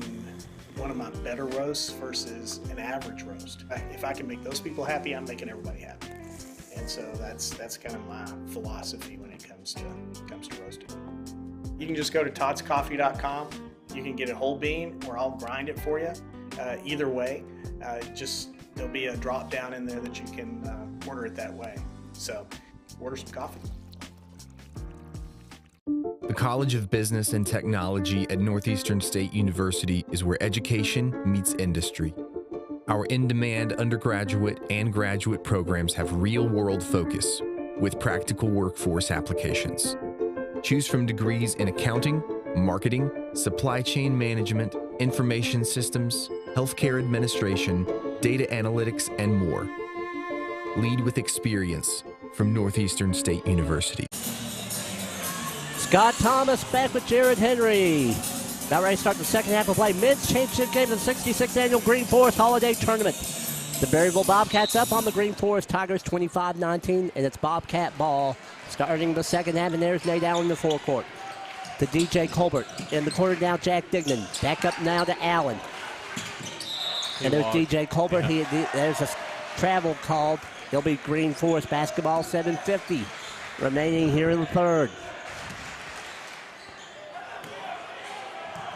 one of my better roasts versus an average roast. If I can make those people happy, I'm making everybody happy. And so that's kind of my philosophy when it comes to roasting. You can just go to toddscoffee.com. You can get a whole bean, or I'll grind it for you. Either way, there'll be a drop down in there that you can order it that way. So order some coffee. The College of Business and Technology at Northeastern State University is where education meets industry. Our in-demand undergraduate and graduate programs have real-world focus with practical workforce applications. Choose from degrees in accounting, marketing, supply chain management, information systems, healthcare administration, data analytics, and more. Lead with experience from Northeastern State University. Scott Thomas back with Jared Henry. About ready to start the second half of play. Men's championship game of the 66th Annual Green Forest Holiday Tournament. The Berryville Bobcats up on the Green Forest Tigers 25-19, and it's Bobcat ball starting the second half, and there's Nate Allen in the forecourt. To DJ Colbert. In the corner now, Jack Dignan. Back up now to Allen. And there's DJ Colbert. Yeah. There's a travel called. He'll be Green Forest basketball, 7:50 remaining here in the third.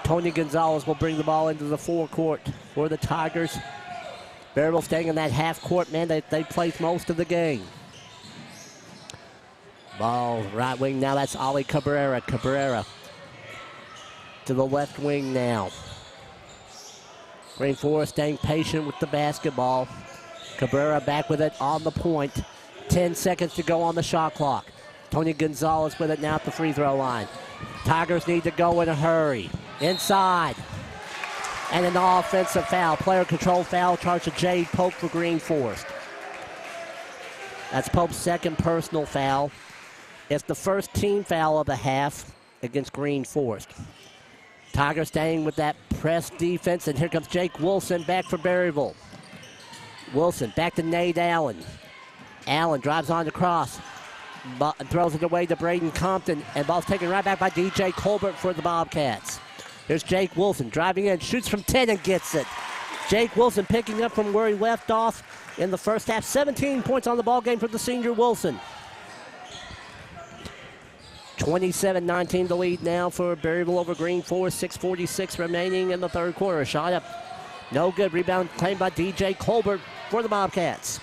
Tony Gonzalez will bring the ball into the forecourt for the Tigers. Berryville staying in that half court, man. They played most of the game. Ball right wing now. That's Ali Cabrera. Cabrera to the left wing now. Green Forest staying patient with the basketball. Cabrera back with it on the point. 10 seconds to go on the shot clock. Tony Gonzalez with it now at the free throw line. Tigers need to go in a hurry. Inside. And an offensive foul. Player control foul charged to Jade Pope for Green Forest. That's Pope's second personal foul. It's the first team foul of the half against Green Forest. Tigers staying with that press defense, and here comes Jake Wilson back for Berryville. Wilson back to Nate Allen. Allen drives on the cross. Throws it away to Braden Compton, and ball's taken right back by DJ Colbert for the Bobcats. Here's Jake Wilson driving in, shoots from 10 and gets it. Jake Wilson picking up from where he left off in the first half. 17 points on the ball game for the senior Wilson. 27-19 the lead now for Berryville over Green Forest. 6:46 remaining in the third quarter. Shot up, no good. Rebound claimed by DJ Colbert for the Bobcats.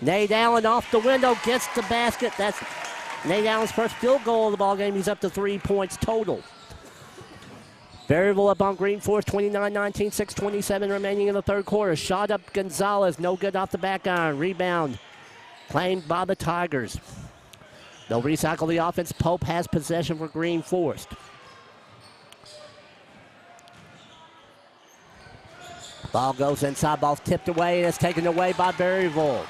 Nate Allen off the window, gets the basket. That's Nate Allen's first field goal of the ball game. He's up to 3 points total. Berryville up on Green Forest, 29-19, 6:27 remaining in the third quarter. Shot up Gonzalez, no good off the back iron. Rebound claimed by the Tigers. They'll recycle the offense. Pope has possession for Green Forest. Ball goes inside, ball's tipped away, and it's taken away by Berryville.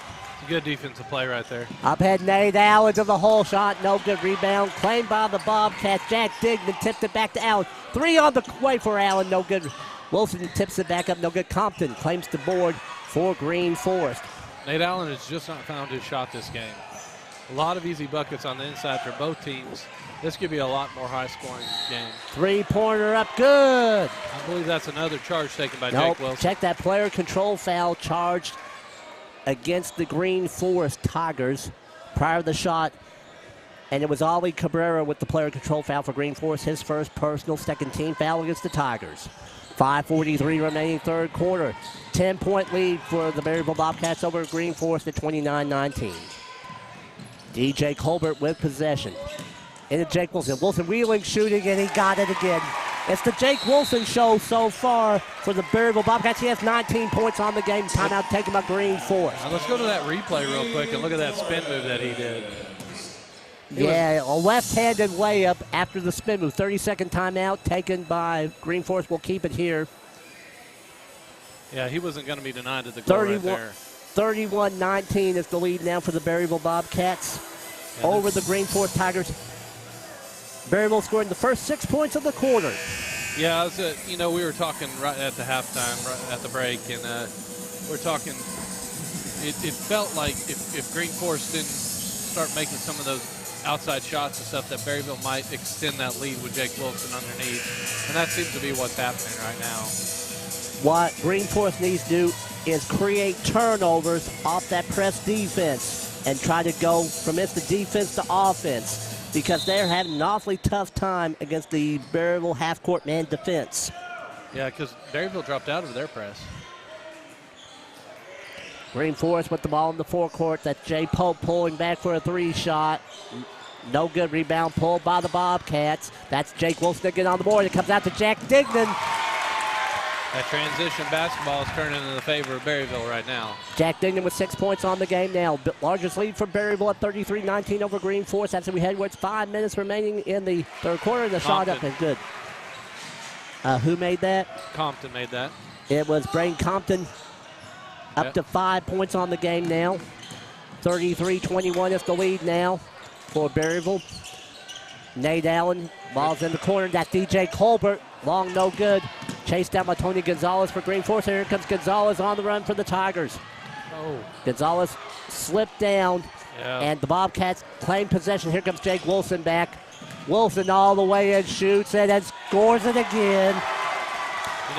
Good defensive play right there. Up head Nate Allen to the hole shot. No good. Rebound claimed by the Bobcats. Jack Dignan tipped it back to Allen. 3 on the way for Allen. No good. Wilson tips it back up, no good. Compton claims the board for Green Forest. Nate Allen has just not found his shot this game. A lot of easy buckets on the inside for both teams. This could be a lot more high-scoring game. Three-pointer up, good. I believe that's another charge taken by Nope. Jake Wilson. Check that player control foul charged against the Green Forest Tigers prior to the shot. And it was Ali Cabrera with the player control foul for Green Forest, his first personal, second team foul against the Tigers. 5:43 remaining third quarter. 10-point lead for the Berryville Bobcats over Green Forest at 29-19. DJ Colbert with possession. Into Jake Wilson. Wilson wheeling, shooting, and he got it again. It's the Jake Wilson show so far for the Berryville Bobcats. He has 19 points on the game. Timeout taken by Green Forest. Now let's go to that replay real quick and look at that spin move that he did. Yeah, a left-handed layup after the spin move. 30-second timeout taken by Green Forest. Will keep it here. Yeah, he wasn't going to be denied at the goal right there. 31-19 is the lead now for the Berryville Bobcats over the Green Forest Tigers. Berryville scoring the first 6 points of the quarter. Yeah, we were talking right at the halftime, right at the break, and we're talking. It felt like if Green Forest didn't start making some of those outside shots and stuff, that Berryville might extend that lead with Jake Wilson underneath, and that seems to be what's happening right now. What Green Forest needs to do is create turnovers off that press defense and try to go from instant defense to offense, because they're having an awfully tough time against the Berryville half-court man defense. Yeah, because Berryville dropped out of their press. Green Forest with the ball in the forecourt. That's Jay Pope pulling back for a three shot. No good. Rebound pulled by the Bobcats. That's Jake Wilson again on the board. It comes out to Jack Dignan. That transition basketball is turning in the favor of Berryville right now. Jack Dignan with 6 points on the game now. Largest lead for Berryville at 33-19 over Green Forest. That's we head towards 5 minutes remaining in the third quarter. The shot up and good. Who made that? Compton made that. It was Brain Compton. Up to 5 points on the game now. 33-21 is the lead now for Berryville. Nate Allen, ball's in the corner. That's DJ Colbert. Long, no good. Chased down by Tony Gonzalez for Green Forest. Here comes Gonzalez on the run for the Tigers. Oh. Gonzalez slipped down, and the Bobcats claim possession. Here comes Jake Wilson back. Wilson all the way in, shoots it, and scores it again.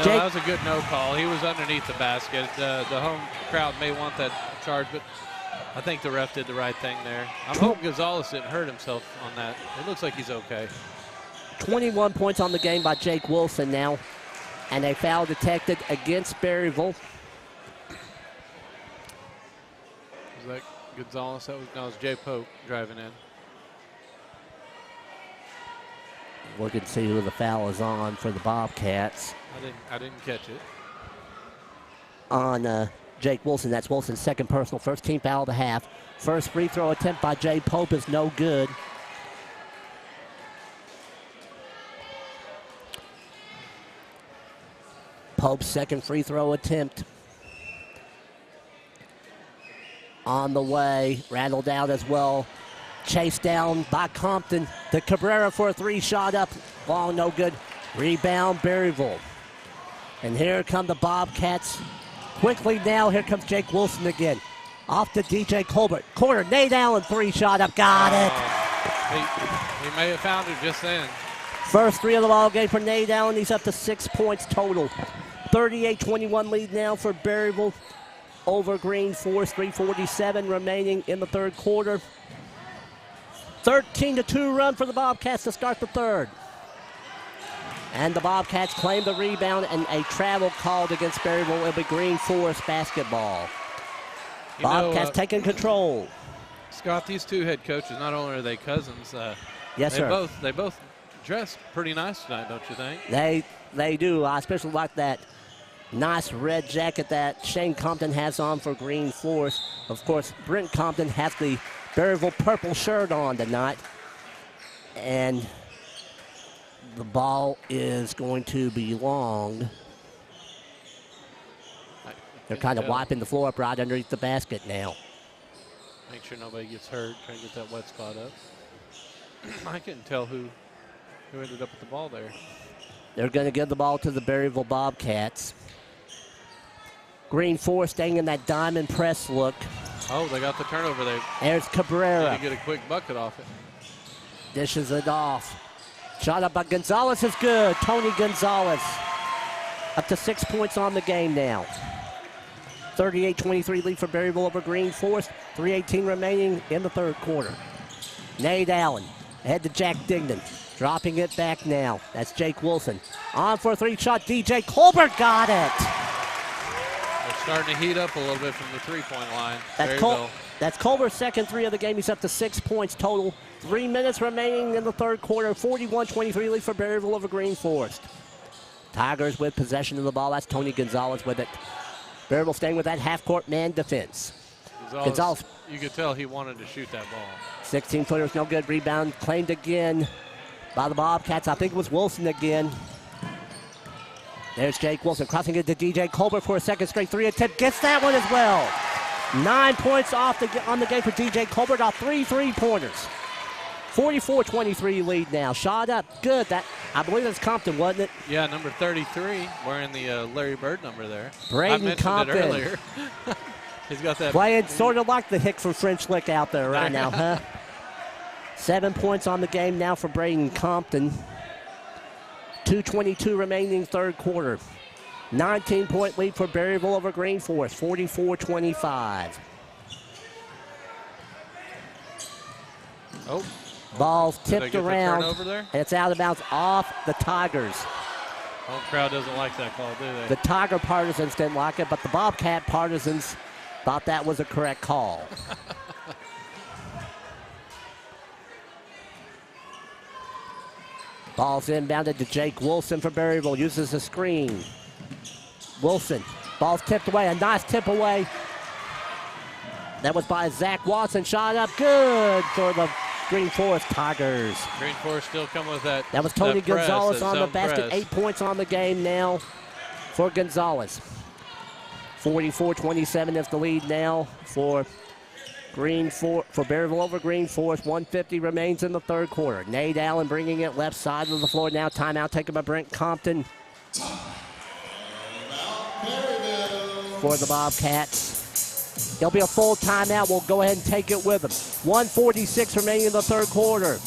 That was a good no call. He was underneath the basket. The home crowd may want that charge, but I think the ref did the right thing there. I'm hoping Gonzalez didn't hurt himself on that. It looks like he's okay. 21 points on the game by Jake Wilson now, and a foul detected against Berryville. Was that Gonzalez? That was Jay Pope driving in. Looking to see who the foul is on for the Bobcats. I didn't catch it. On Jake Wilson. That's Wilson's second personal, first team foul of the half. First free throw attempt by Jay Pope is no good. Pope's second free throw attempt on the way, rattled out as well. Chased down by Compton to Cabrera for a three shot up. Long, no good. Rebound, Berryville. And here come the Bobcats. Quickly now, here comes Jake Wilson again. Off to DJ Colbert. Corner, Nate Allen, three shot up. Got it. He may have found it just then. First three of the ball game for Nate Allen. He's up to 6 points total. 38-21 lead now for Berryville over Green Forest. 3:47 remaining in the third quarter. 13-2 run for the Bobcats to start the third. And the Bobcats claim the rebound, and a travel called against Berryville. It'll be Green Forest basketball. Bobcats taking control. Scott, these two head coaches, not only are they cousins, yes, sir. They both dressed pretty nice tonight, don't you think? They do. I especially like that nice red jacket that Shane Compton has on for Green Forest. Of course, Brent Compton has the Berryville purple shirt on tonight. And the ball is going to be long. They're kind of wiping the floor up right underneath the basket now. Make sure nobody gets hurt, trying to get that wet spot up. I couldn't tell who ended up with the ball there. They're going to give the ball to the Berryville Bobcats. Green Forest staying in that diamond press look. Oh, they got the turnover there. There's Cabrera. Need to get a quick bucket off it. Dishes it off. Shot up by Gonzalez is good. Tony Gonzalez up to 6 points on the game now. 38-23 lead for Berryville over Green Forest. 3:18 remaining in the third quarter. Nate Allen ahead to Jack Dignan. Dropping it back now. That's Jake Wilson. On for a three-shot. DJ Colbert got it. They're starting to heat up a little bit from the three-point line. That's Colbert's second three of the game. He's up to 6 points total. 3 minutes remaining in the third quarter. 41-23 lead for Berryville over Green Forest. Tigers with possession of the ball. That's Tony Gonzalez with it. Berryville staying with that half-court man defense. Gonzalez. You could tell he wanted to shoot that ball. 16-footer, no good. Rebound claimed again by the Bobcats. I think it was Wilson again. There's Jake Wilson crossing it to DJ Colbert for a second straight three attempt. Gets that one as well. 9 points on the game for DJ Colbert off 3 3-pointers. 44-23 lead now. Shot up. Good. I believe that's Compton, wasn't it? Yeah, number 33, wearing the Larry Bird number there. Braden I mentioned Compton. it earlier. He's got that. Playing sort of like the hick from French Lick out there right now, huh? 7 points on the game now for Braden Compton. 2:22 remaining third quarter. 19-point lead for Berryville over Green Forest, 44-25. Oh. Ball's tipped around, and it's out of bounds off the Tigers. Home crowd doesn't like that call, do they? The Tiger partisans didn't like it, but the Bobcat partisans thought that was a correct call. Ball's inbounded to Jake Wilson for Berryville. Uses a screen. Wilson. Ball's tipped away. A nice tip away. That was by Zach Watson. Shot up good for the Green Forest Tigers. Green Forest still coming with that. That was Tony Gonzalez on the basket. Press. 8 points on the game now for Gonzalez. 44-27 is the lead now for Berryville over Green Forest. 1:50 remains in the third quarter. Nate Allen bringing it left side of the floor now. Timeout taken by Brent Compton for the Bobcats. There'll be a full timeout. We'll go ahead and take it with them. 1:46 remaining in the third quarter.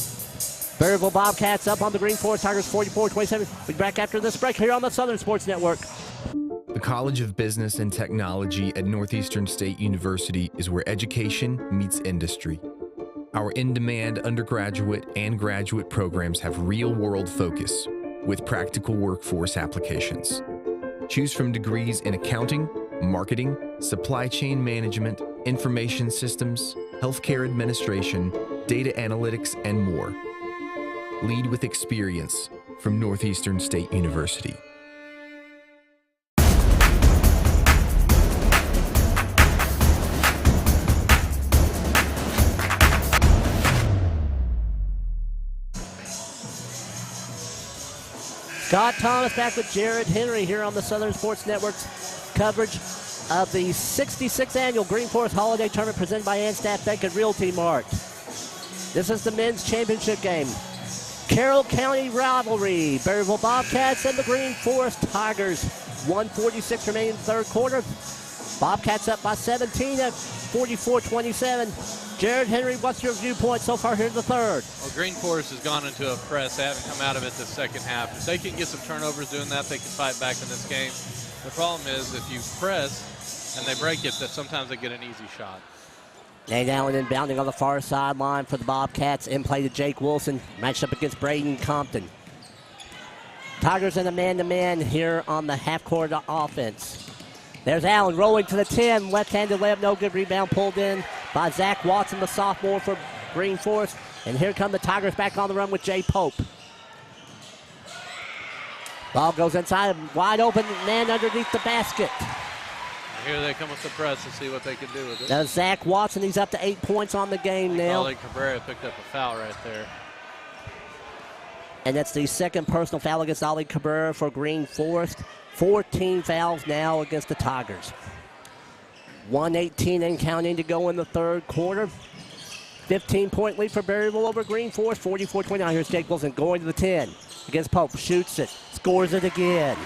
Berryville Bobcats up on the Green Forest Tigers 44-27. We'll be back after this break here on the Southern Sports Network. The College of Business and Technology at Northeastern State University is where education meets industry. Our in-demand undergraduate and graduate programs have real-world focus with practical workforce applications. Choose from degrees in accounting, marketing, supply chain management, information systems, healthcare administration, data analytics, and more. Lead with experience from Northeastern State University. Scott Thomas back with Jared Henry here on the Southern Sports Network's coverage of the 66th Annual Green Forest Holiday Tournament presented by Anstaff Bank and Realty Mart. This is the men's championship game. Carroll County rivalry. Berryville Bobcats and the Green Forest Tigers. 1:46 remaining in the third quarter. Bobcats up by 17 at 44-27. Jared Henry, what's your viewpoint so far here in the third? Well, Green Forest has gone into a press. They haven't come out of it the second half. If they can get some turnovers doing that, they can fight back in this game. The problem is if you press and they break it, that sometimes they get an easy shot. Nate Allen inbounding on the far sideline for the Bobcats. In play to Jake Wilson, matched up against Braden Compton. Tigers in a man-to-man here on the half-court offense. There's Allen rolling to the 10. Left-handed layup, no good. Rebound pulled in by Zach Watson, the sophomore for Green Forest. And here come the Tigers back on the run with Jay Pope. Ball goes inside, wide open man underneath the basket. Here they come with the press to see what they can do with it. Now Zach Watson, he's up to 8 points on the game now. Ali Cabrera picked up a foul right there. And that's the second personal foul against Ali Cabrera for Green Forest. 14 fouls now against the Tigers. 1:18 and counting to go in the third quarter. 15-point lead for Berryville over Green Forest, 44-29. Here's Jake Wilson going to the 10. against Pope. Shoots it. Scores it again.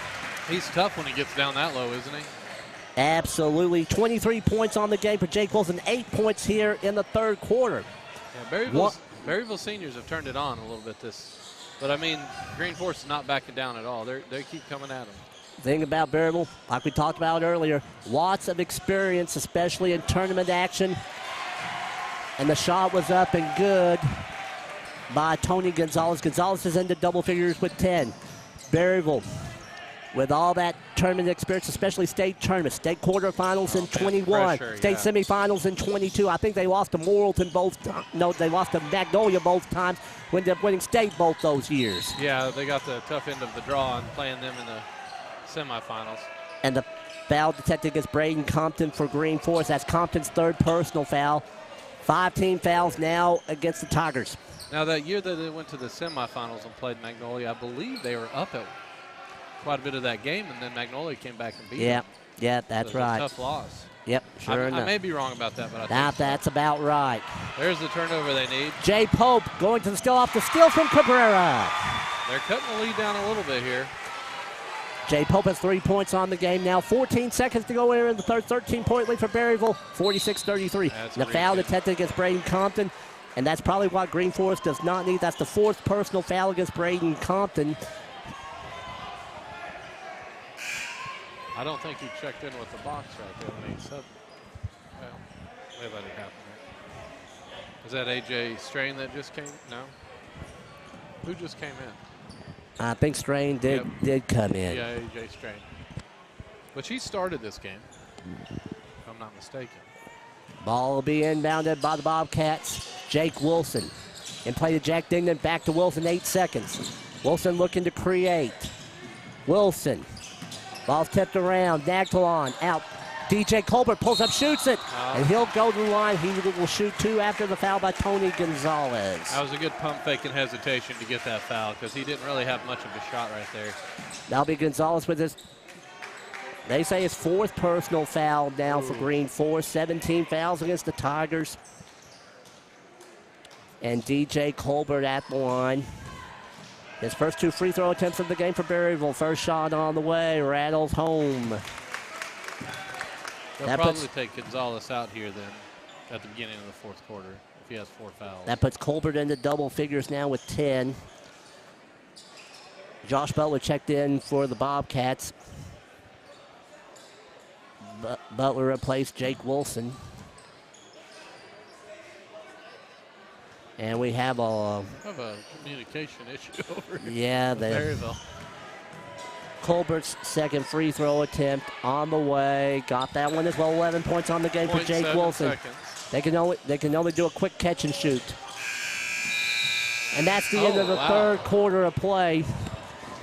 He's tough when he gets down that low, isn't he? Absolutely. 23 points on the game for Jake Wilson. 8 points here in the third quarter. Yeah, Berryville seniors have turned it on a little bit but I mean, Green Forest is not backing down at all. They keep coming at them. Thing about Berryville, like we talked about earlier, lots of experience, especially in tournament action. And the shot was up and good by Tony Gonzalez. Gonzalez is into double figures with 10. Berryville, with all that tournament experience, especially state tournaments, state quarterfinals in 21, pressure, state semifinals in 22. I think they lost to Morrilton they lost to Magnolia both times, ended up winning state both those years. Yeah, they got the tough end of the draw and playing them in the semifinals. And the foul detected against Braden Compton for Green Forest. That's Compton's third personal foul. 5 team fouls now against the Tigers. Now, that year that they went to the semifinals and played Magnolia, I believe they were up at quite a bit of that game, and then Magnolia came back and beat them. Yeah, that's so right. A tough loss. Yep, sure enough. I may be wrong about that, but I think that's about right. There's the turnover they need. Jay Pope going to the steal off the steal from Cabrera. They're cutting the lead down a little bit here. Jay Pope has 3 points on the game now. 14 seconds to go here in the third. 13-point lead for Berryville, 46-33. The foul detected against Braden Compton, and that's probably what Green Forest does not need. That's the 4th personal foul against Braden Compton. I don't think he checked in with the box right there when he said, well, they let it happen. Is that A.J. Strain that just came? No. Who just came in? I think Strain did come in. Yeah, A.J. Strain. But she started this game, if I'm not mistaken. Ball will be inbounded by the Bobcats. Jake Wilson. In play to Jack Dignan. Back to Wilson, 8 seconds. Wilson looking to create. Wilson. Ball's tipped around. Nagtalon out. DJ Colbert pulls up, shoots it, and he'll go to the line. He will shoot 2 after the foul by Tony Gonzalez. That was a good pump fake and hesitation to get that foul because he didn't really have much of a shot right there. That'll be Gonzalez with his, they say his 4th personal foul now for Green Forest. 17 fouls against the Tigers. And DJ Colbert at the line. His first 2 free throw attempts of the game for Berryville. First shot on the way, rattles home. They'll probably take Gonzalez out here then at the beginning of the 4th quarter if he has 4 fouls. That puts Colbert into double figures now with 10. Josh Butler checked in for the Bobcats. Butler replaced Jake Wilson. And we have a communication issue over here. Yeah, Berryville. Colbert's second free throw attempt on the way. Got that one as well. 11 points on the game for Jake Wilson. They can only do a quick catch and shoot. And that's the end of the third quarter of play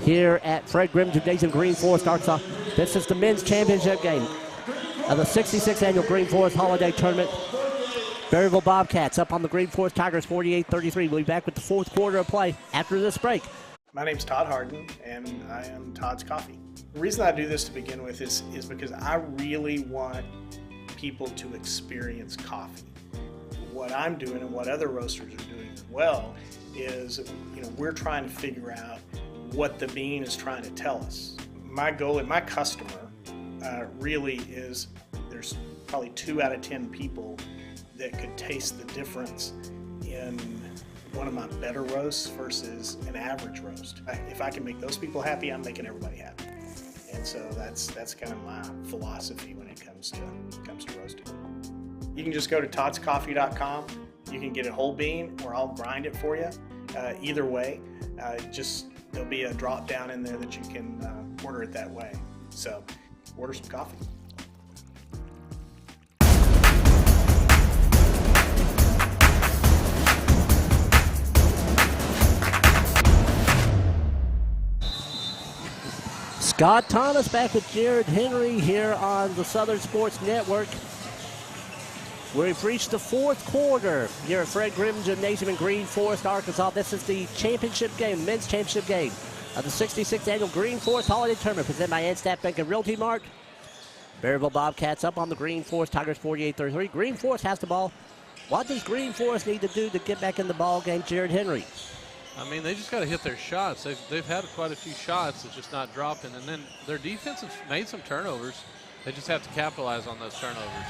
here at Fred Grimm Gymnasium, Green Forest, Arkansas. This is the men's championship game of the 66th annual Green Forest Holiday Tournament. Berryville Bobcats up on the Green Forest Tigers 48-33. We'll be back with the 4th quarter of play after this break. My name's Todd Harden, and I am Todd's Coffee. The reason I do this to begin with is because I really want people to experience coffee. What I'm doing and what other roasters are doing as well is, we're trying to figure out what the bean is trying to tell us. My goal and my customer really is there's probably 2 out of 10 people that could taste the difference in one of my better roasts versus an average roast. If I can make those people happy, I'm making everybody happy. And so that's kind of my philosophy when it comes to roasting. You can just go to toddscoffee.com. You can get it whole bean, or I'll grind it for you. Either way, there'll be a drop down in there that you can order it that way. So order some coffee. Scott Thomas back with Jared Henry here on the Southern Sports Network. We've reached the 4th quarter here at Fred Grimm Gymnasium in Green Forest, Arkansas. This is the championship game, men's championship game of the 66th annual Green Forest Holiday Tournament presented by Edstaff Bank and Realty Mart. Berryville Bobcats up on the Green Forest Tigers 48-33. Green Forest has the ball. What does Green Forest need to do to get back in the ball game, Jared Henry? I mean, they just got to hit their shots. They've had quite a few shots. It's just not dropping. And then their defense has made some turnovers. They just have to capitalize on those turnovers.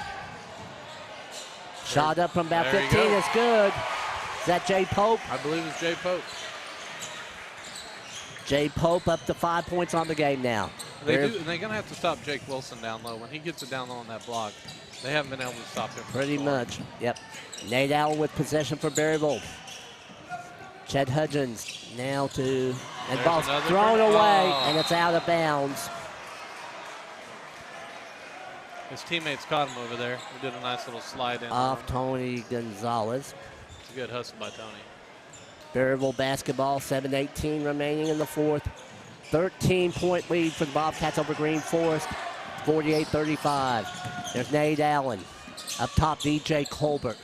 Shot up from about 15 is good. Is that Jay Pope? I believe it's Jay Pope. Jay Pope up to 5 points on the game now. They're going to have to stop Jake Wilson down low. When he gets it down low on that block, they haven't been able to stop him. Pretty much, yep. Nate Allen with possession for Berryville. Chet Hudgens now to, and ball's thrown away, and it's out of bounds. His teammates caught him over there. He did a nice little slide in. Off Tony Gonzalez. It's a good hustle by Tony. Berryville basketball, 7:18 remaining in the fourth. 13-point lead for the Bobcats over Green Forest, 48-35. There's Nate Allen. Up top, DJ Colbert.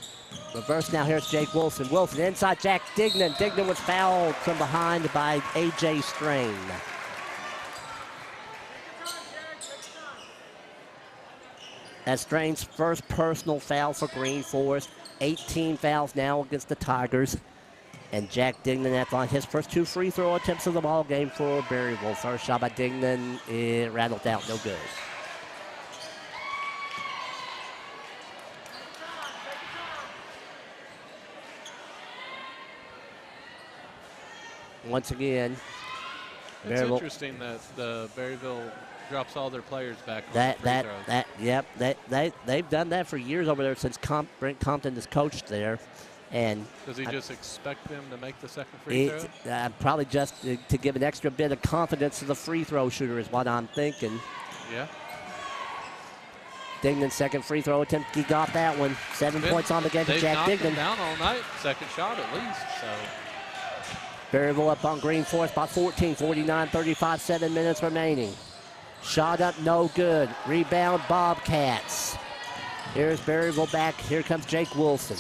Reverse now, here's Jake Wilson. Wilson inside Jack Dignan. Dignan was fouled from behind by A.J. Strain. That's Strain's first personal foul for Green Forest. 18 fouls now against the Tigers. And Jack Dignan at the line. His first 2 free throw attempts of the ball game for Berryville. First shot by Dignan, it rattled out, no good. Once again, it's interesting that the Berryville drops all their players back on they've done that for years over there since Brent Compton has coached there. And does he just expect them to make the second free throw? Probably just to give an extra bit of confidence to the free throw shooter is what I'm thinking. Yeah. Dignan's second free throw attempt, he got that one. 7 points on the game for Jack Dignan. They've knocked him down all night, second shot at least. So Berryville up on Green Forest by 14, 49-35, 7 minutes remaining. Shot up, no good. Rebound, Bobcats. Here's Berryville back. Here comes Jake Wilson.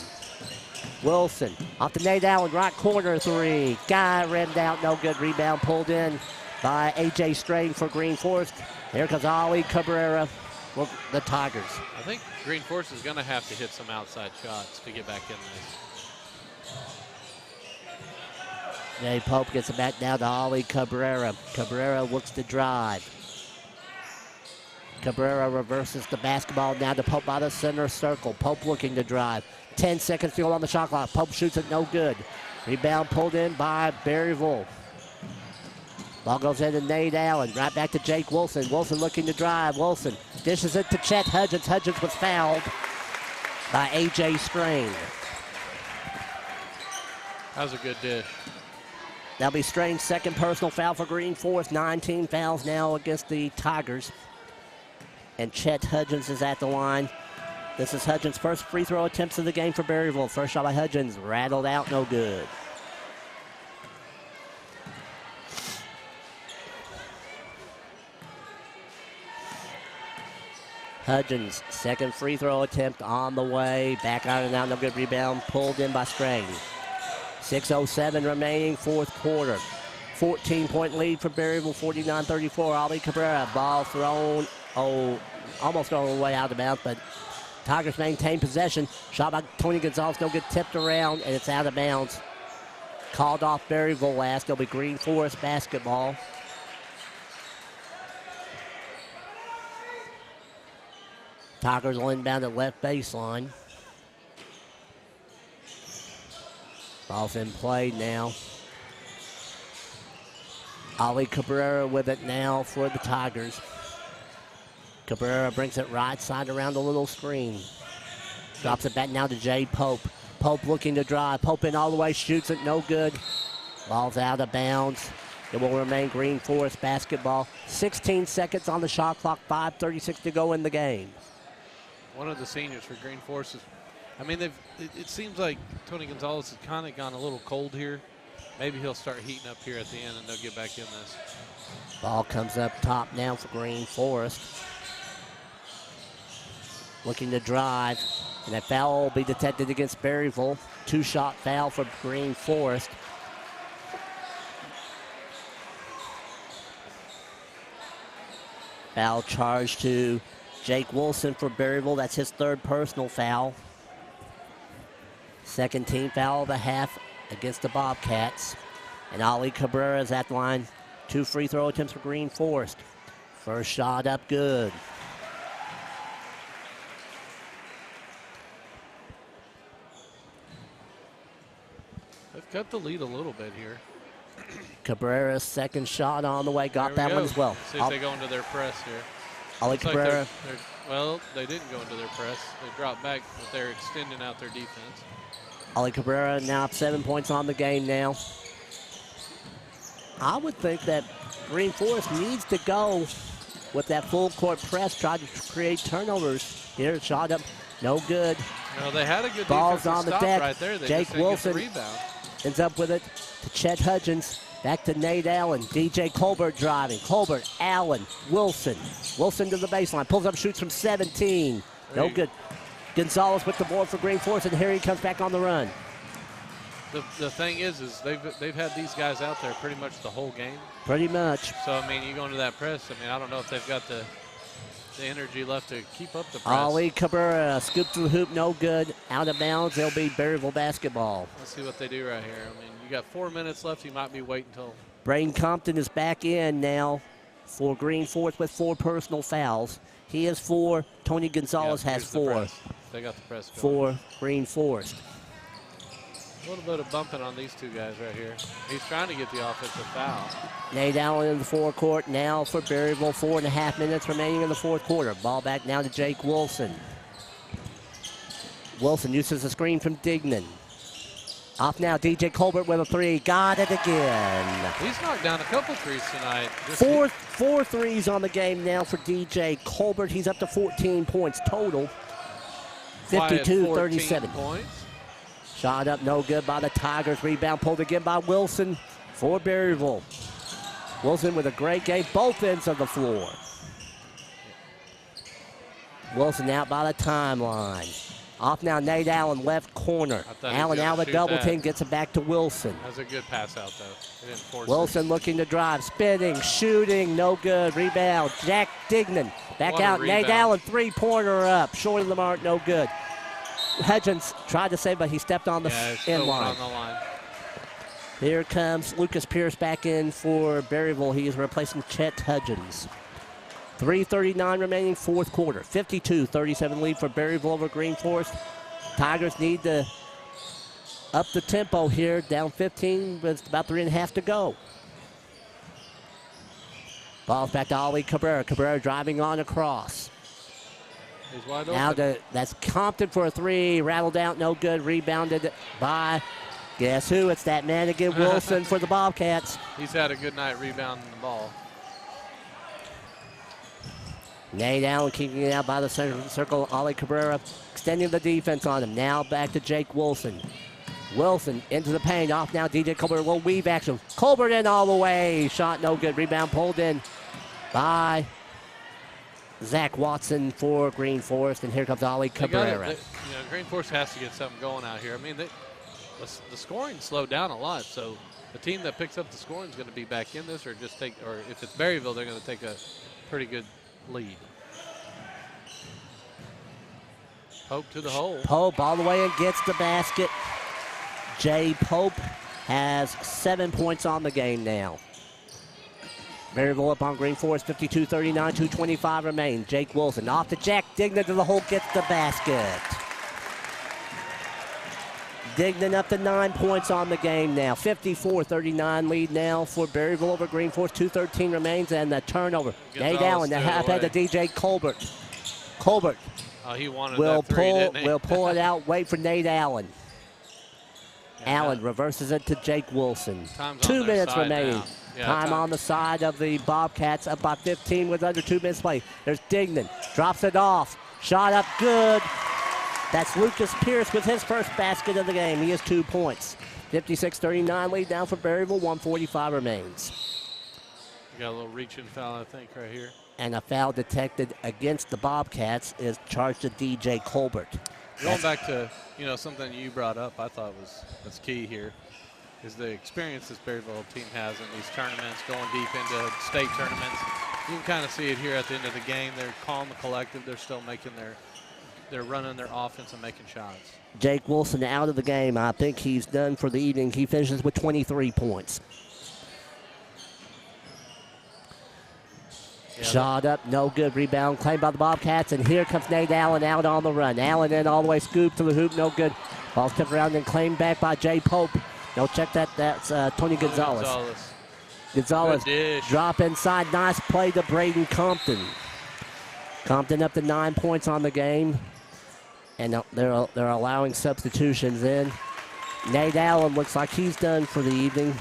Wilson off to Nate Allen, right corner 3. Guy rimmed out, no good. Rebound pulled in by A.J. Strain for Green Forest. Here comes Ali Cabrera for the Tigers. I think Green Forest is going to have to hit some outside shots to get back in this. Jay Pope gets it back down to Ali Cabrera. Cabrera looks to drive. Cabrera reverses the basketball now to Pope by the center circle. Pope looking to drive. 10 seconds to go on the shot clock. Pope shoots it, no good. Rebound pulled in by Berryville. Ball goes into Nate Allen. Right back to Jake Wilson. Wilson looking to drive. Wilson dishes it to Chet Hudgens. Hudgens was fouled by A.J. Strain. That was a good dish. That'll be Strain's second personal foul for Green Forest. 19 fouls now against the Tigers. And Chet Hudgens is at the line. This is Hudgens' first free throw attempts of the game for Berryville. First shot by Hudgens, rattled out, no good. Hudgens' second free throw attempt on the way. Back out and out, no good. Rebound pulled in by Strain. 6:07 remaining, fourth quarter. 14-point lead for Berryville, 49-34. Ali Cabrera, ball thrown, almost thrown away out of bounds, but Tigers maintain possession. Shot by Tony Gonzalez, no good, tipped around, and it's out of bounds. Called off Berryville last. It'll be Green Forest basketball. Tigers will inbound at left baseline. Ball's in play now. Ali Cabrera with it now for the Tigers. Cabrera brings it right side around the little screen. Drops it back now to Jay Pope. Pope looking to drive. Pope in all the way, shoots it, no good. Ball's out of bounds. It will remain Green Forest basketball. 16 seconds on the shot clock, 5:36 to go in the game. One of the seniors for Green Forest is, I mean, it seems like Tony Gonzalez has kind of gone a little cold here. Maybe he'll start heating up here at the end and they'll get back in this. Ball comes up top now for Green Forest. Looking to drive, and that foul will be detected against Berryville. Two-shot foul for Green Forest. Foul charge to Jake Wilson for Berryville. That's his third personal foul. Second team foul of the half against the Bobcats. And Ali Cabrera is at the line. 2 free throw attempts for Green Forest. First shot up good. They've cut the lead a little bit here. Cabrera's second shot on the way. Got that There we one go. as well. See if they go into their press here. Ali Looks like Cabrera. well, they didn't go into their press. They dropped back, but they're extending out their defense. Ali Cabrera now up 7 points on the game now. I would think that Green Forest needs to go with that full court press, try to create turnovers. Here, shot up, no good. No, they had a good Ball's defensive on the stop deck. right there. They Jake just didn't Wilson get the rebound. ends up with it to Chet Hudgens. Back to Nate Allen. DJ Colbert driving. Colbert, Allen, Wilson. Wilson to the baseline. Pulls up, shoots from 17. No good. Gonzalez with the board for Green Forest, and here he comes back on the run. The thing is they've had these guys out there pretty much the whole game. Pretty much. So, I mean, you go into that press, I mean, I don't know if they've got the energy left to keep up the press. Ali Cabrera, scoop through the hoop, no good. Out of bounds, they'll be Berryville basketball. Let's see what they do right here. I mean, you got 4 minutes left. You might be waiting until. Braden Compton is back in now for Green Forest with 4 personal fouls. He has 4. Tony Gonzalez has 4 They got the press going. for Green Forest. A little bit of bumping on these two guys right here. He's trying to get the offensive foul. Nate Allen in the forecourt now for Berryville. 4.5 minutes remaining in the fourth quarter. Ball back now to Jake Wilson. Wilson uses a screen from Dignan. Off now, DJ Colbert with a 3. Got it again. He's knocked down a couple threes tonight. Four threes on the game now for DJ Colbert. He's up to 14 points total. 52-37. Points. Shot up, no good by the Tigers. Rebound pulled again by Wilson for Berryville. Wilson with a great game, both ends of the floor. Wilson out by the timeline. Off now, Nate Allen, left corner. Allen out of the double team, gets it back to Wilson. That was a good pass out, though. They didn't force Wilson looking to drive, spinning, shooting, no good. Rebound, Jack Dignan. Back out, Nate Allen, three-pointer up. Short of the mark, no good. Hudgens tried to save, but he stepped on the end line. Here comes Lucas Pierce back in for Berryville. He is replacing Chet Hudgens. 3:39 remaining, fourth quarter. 52-37 lead for Berryville over Green Forest. Tigers need to up the tempo here. Down 15 with about 3.5 to go. Ball's back to Ali Cabrera. Cabrera driving on across. He's wide Now open. that's Compton for a 3. Rattled out, no good. Rebounded by, guess who? It's that man again, Wilson for the Bobcats. He's had a good night rebounding the ball. Nate Allen kicking it out by the center circle. Ali Cabrera extending the defense on him. Now back to Jake Wilson. Wilson into the paint. Off now, DJ Colbert. Will weave action. Colbert in all the way. Shot no good. Rebound pulled in by Zach Watson for Green Forest. And here comes Ali Cabrera. Green Forest has to get something going out here. I mean, the scoring slowed down a lot. So the team that picks up the scoring is going to be back in this, or if it's Berryville, they're going to take a pretty good lead. Pope to the hole. Pope all the way and gets the basket. Jay Pope has 7 points on the game now. Berryville up on Green Forest, 52-39, 2:25 remain. Jake Wilson off to Jack Dignan to the hole, gets the basket. Dignan up to 9 points on the game now. 54-39 lead now for Berryville over Green Forest. 2:13 remains and the turnover. Nate Allen, the half head to DJ Colbert. Colbert He wanted will that three, didn't he? will pull it out. Wait for Nate Allen. Allen reverses it to Jake Wilson. 2 minutes remaining. Time on the side of the Bobcats, up by 15 with under 2 minutes play. There's Dignan, drops it off. Shot up good. That's Lucas Pierce with his first basket of the game. He has 2 points. 56-39 lead down for Berryville. 1:45 remains. You got a little reaching foul, I think, right here. And a foul detected against the Bobcats is charged to DJ Colbert. Going back to something you brought up, I thought was key here, is the experience this Berryville team has in these tournaments, going deep into state tournaments. You can kind of see it here at the end of the game. They're calm and collected. They're still making their they're running their offense and making shots. Jake Wilson out of the game. I think he's done for the evening. He finishes with 23 points. Yeah, shot up, no good. Rebound claimed by the Bobcats, and here comes Nate Allen out on the run. Allen in all the way, scooped to the hoop, no good. Ball tipped around and claimed back by Jay Pope. No, check that. That's Tony Gonzalez. Gonzalez drop inside. Nice play to Braden Compton. Compton up to 9 points on the game. And they're allowing substitutions in. Nate Allen looks like he's done for the evening.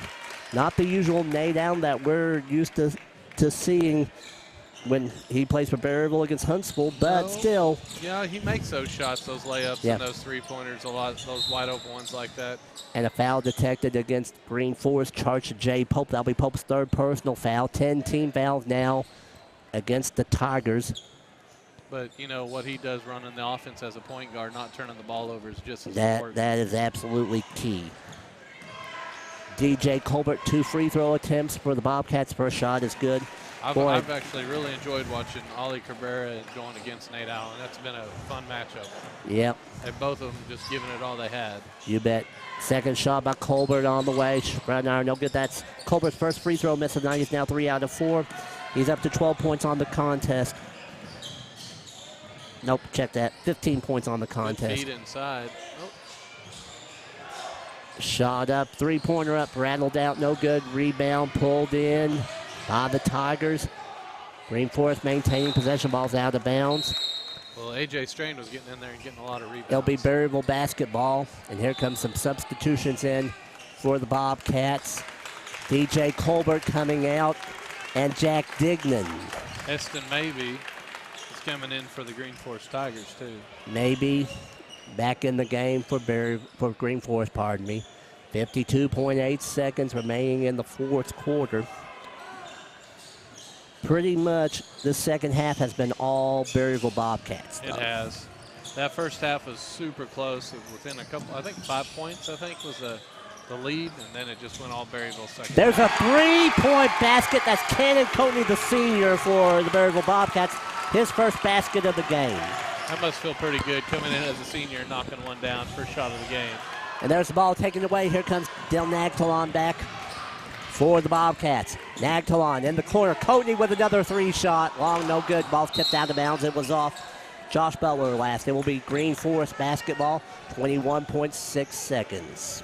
Not the usual Nate Allen that we're used to seeing when he plays for Berryville against Huntsville, but still. Yeah, he makes those shots, those layups, and those three-pointers a lot, those wide-open ones like that. And a foul detected against Green Forest, charged to Jay Pope. That'll be Pope's third personal foul. 10 team fouls now against the Tigers. But, you know, what he does running the offense as a point guard, not turning the ball over, is just as important. That is absolutely key. DJ Colbert, 2 free throw attempts for the Bobcats. First shot is good. I've actually really enjoyed watching Ollie Cabrera going against Nate Allen. That's been a fun matchup. Yep. And both of them just giving it all they had. You bet. Second shot by Colbert on the way. No good. That's Colbert's first free throw miss of the night. He's now 3 out of 4. He's up to 12 points on the contest. Nope, check that. 15 points on the contest. Good feed inside. Oh. Shot up, three-pointer up, rattled out, no good. Rebound pulled in by the Tigers. Green Forest maintaining possession, balls out of bounds. Well, A.J. Strain was getting in there and getting a lot of rebounds. It'll be Berryville basketball, and here comes some substitutions in for the Bobcats. DJ Colbert coming out, and Jack Dignan. Eston Maybe is coming in for the Green Forest Tigers, too. Maybe back in the game for Green Forest, pardon me. 52.8 seconds remaining in the fourth quarter. Pretty much the second half has been all Berryville Bobcats. It has. That first half was super close. Within a couple, I think 5 points, I think, was the lead, and then it just went all Berryville second. There's a three-point basket. That's Cannon Coatney, the senior for the Berryville Bobcats. His first basket of the game. That must feel pretty good coming in as a senior and knocking one down, first shot of the game. And there's the ball taken away. Here comes Del Nagtalon back for the Bobcats. Nagtalon in the corner. Coatney with another three-shot. Long, no good. Ball tipped out of bounds. It was off Josh Butler last. It will be Green Forest basketball. 21.6 seconds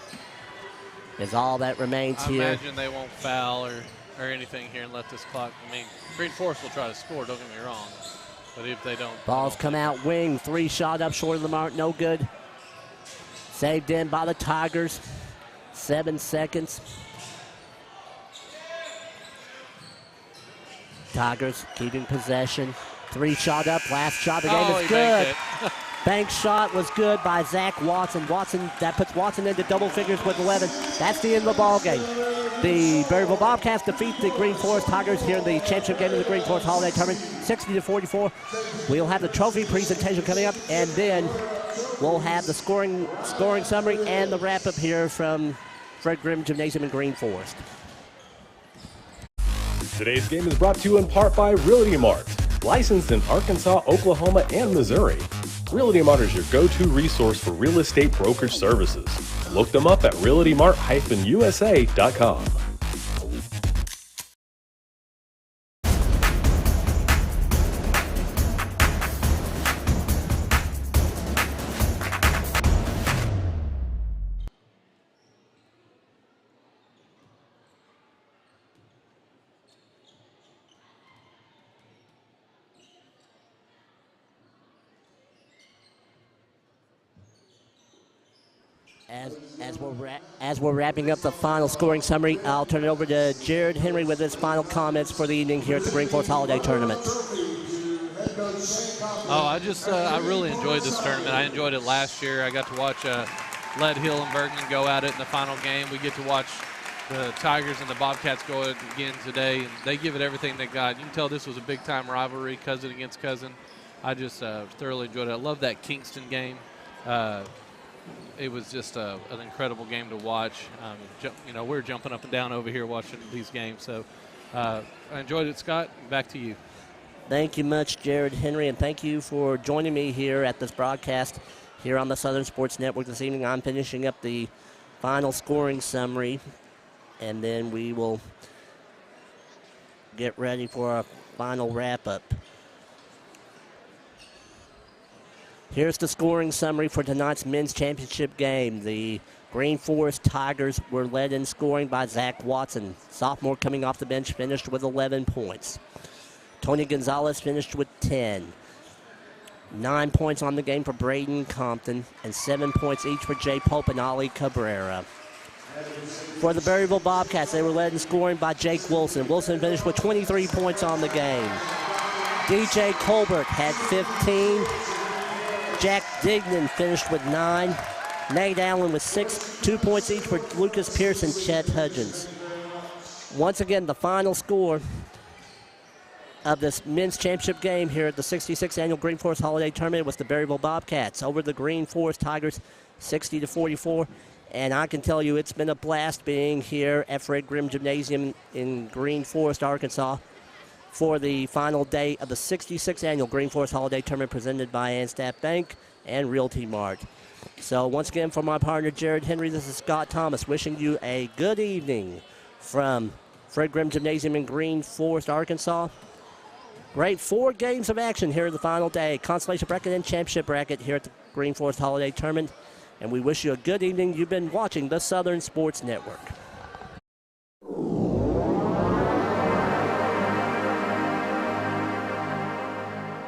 is all that remains here. I imagine they won't foul or anything here and let this clock. I mean, Green Forest will try to score, don't get me wrong. But if they don't. Balls come out wing. Three-shot up short of the mark. No good. Saved in by the Tigers. 7 seconds. Tigers keeping possession. Three-shot up. Last shot of the game is good. Bank shot was good by Zach Watson. That puts Watson into double figures with 11. That's the end of the ball game. The Berryville Bobcats defeat the Green Forest Tigers here in the championship game of the Green Forest Holiday Tournament, 60-44. We'll have the trophy presentation coming up, and then we'll have the scoring summary and the wrap-up here from Fred Grimm Gymnasium in Green Forest. Today's game is brought to you in part by Realty Mart, licensed in Arkansas, Oklahoma, and Missouri. Realty Mart is your go-to resource for real estate brokerage services. Look them up at realtymart-usa.com. As we're wrapping up the final scoring summary, I'll turn it over to Jared Henry with his final comments for the evening here at the Green Forest Holiday Tournament. I really enjoyed this tournament. I enjoyed it last year. I got to watch Lead Hill and Bergman go at it in the final game. We get to watch the Tigers and the Bobcats go at it again today, and they give it everything they got. You can tell this was a big-time rivalry, cousin against cousin. I just thoroughly enjoyed it. I love that Kingston game. It was just an incredible game to watch. We're jumping up and down over here watching these games. So I enjoyed it. Scott, back to you. Thank you much, Jared Henry, and thank you for joining me here at this broadcast here on the Southern Sports Network this evening. I'm finishing up the final scoring summary, and then we will get ready for a final wrap-up. Here's the scoring summary for tonight's men's championship game. The Green Forest Tigers were led in scoring by Zach Watson. Sophomore coming off the bench finished with 11 points. Tony Gonzalez finished with 10. 9 points on the game for Braden Compton, and 7 points each for Jay Pope and Ali Cabrera. For the Berryville Bobcats, they were led in scoring by Jake Wilson. Wilson finished with 23 points on the game. DJ Colbert had 15. Jack Dignan finished with 9. Nate Allen with 6. 2 points each for Lucas Pierce and Chet Hudgens. Once again, the final score of this men's championship game here at the 66th Annual Green Forest Holiday Tournament was the Berryville Bobcats over the Green Forest Tigers 60-44. And I can tell you it's been a blast being here at Fred Grimm Gymnasium in Green Forest, Arkansas for the final day of the 66th Annual Green Forest Holiday Tournament presented by Anstapp Bank and Realty Mart. So once again, for my partner Jared Henry, this is Scott Thomas wishing you a good evening from Fred Grimm Gymnasium in Green Forest, Arkansas. Great 4 games of action here in the final day. Consolation bracket and championship bracket here at the Green Forest Holiday Tournament. And we wish you a good evening. You've been watching the Southern Sports Network.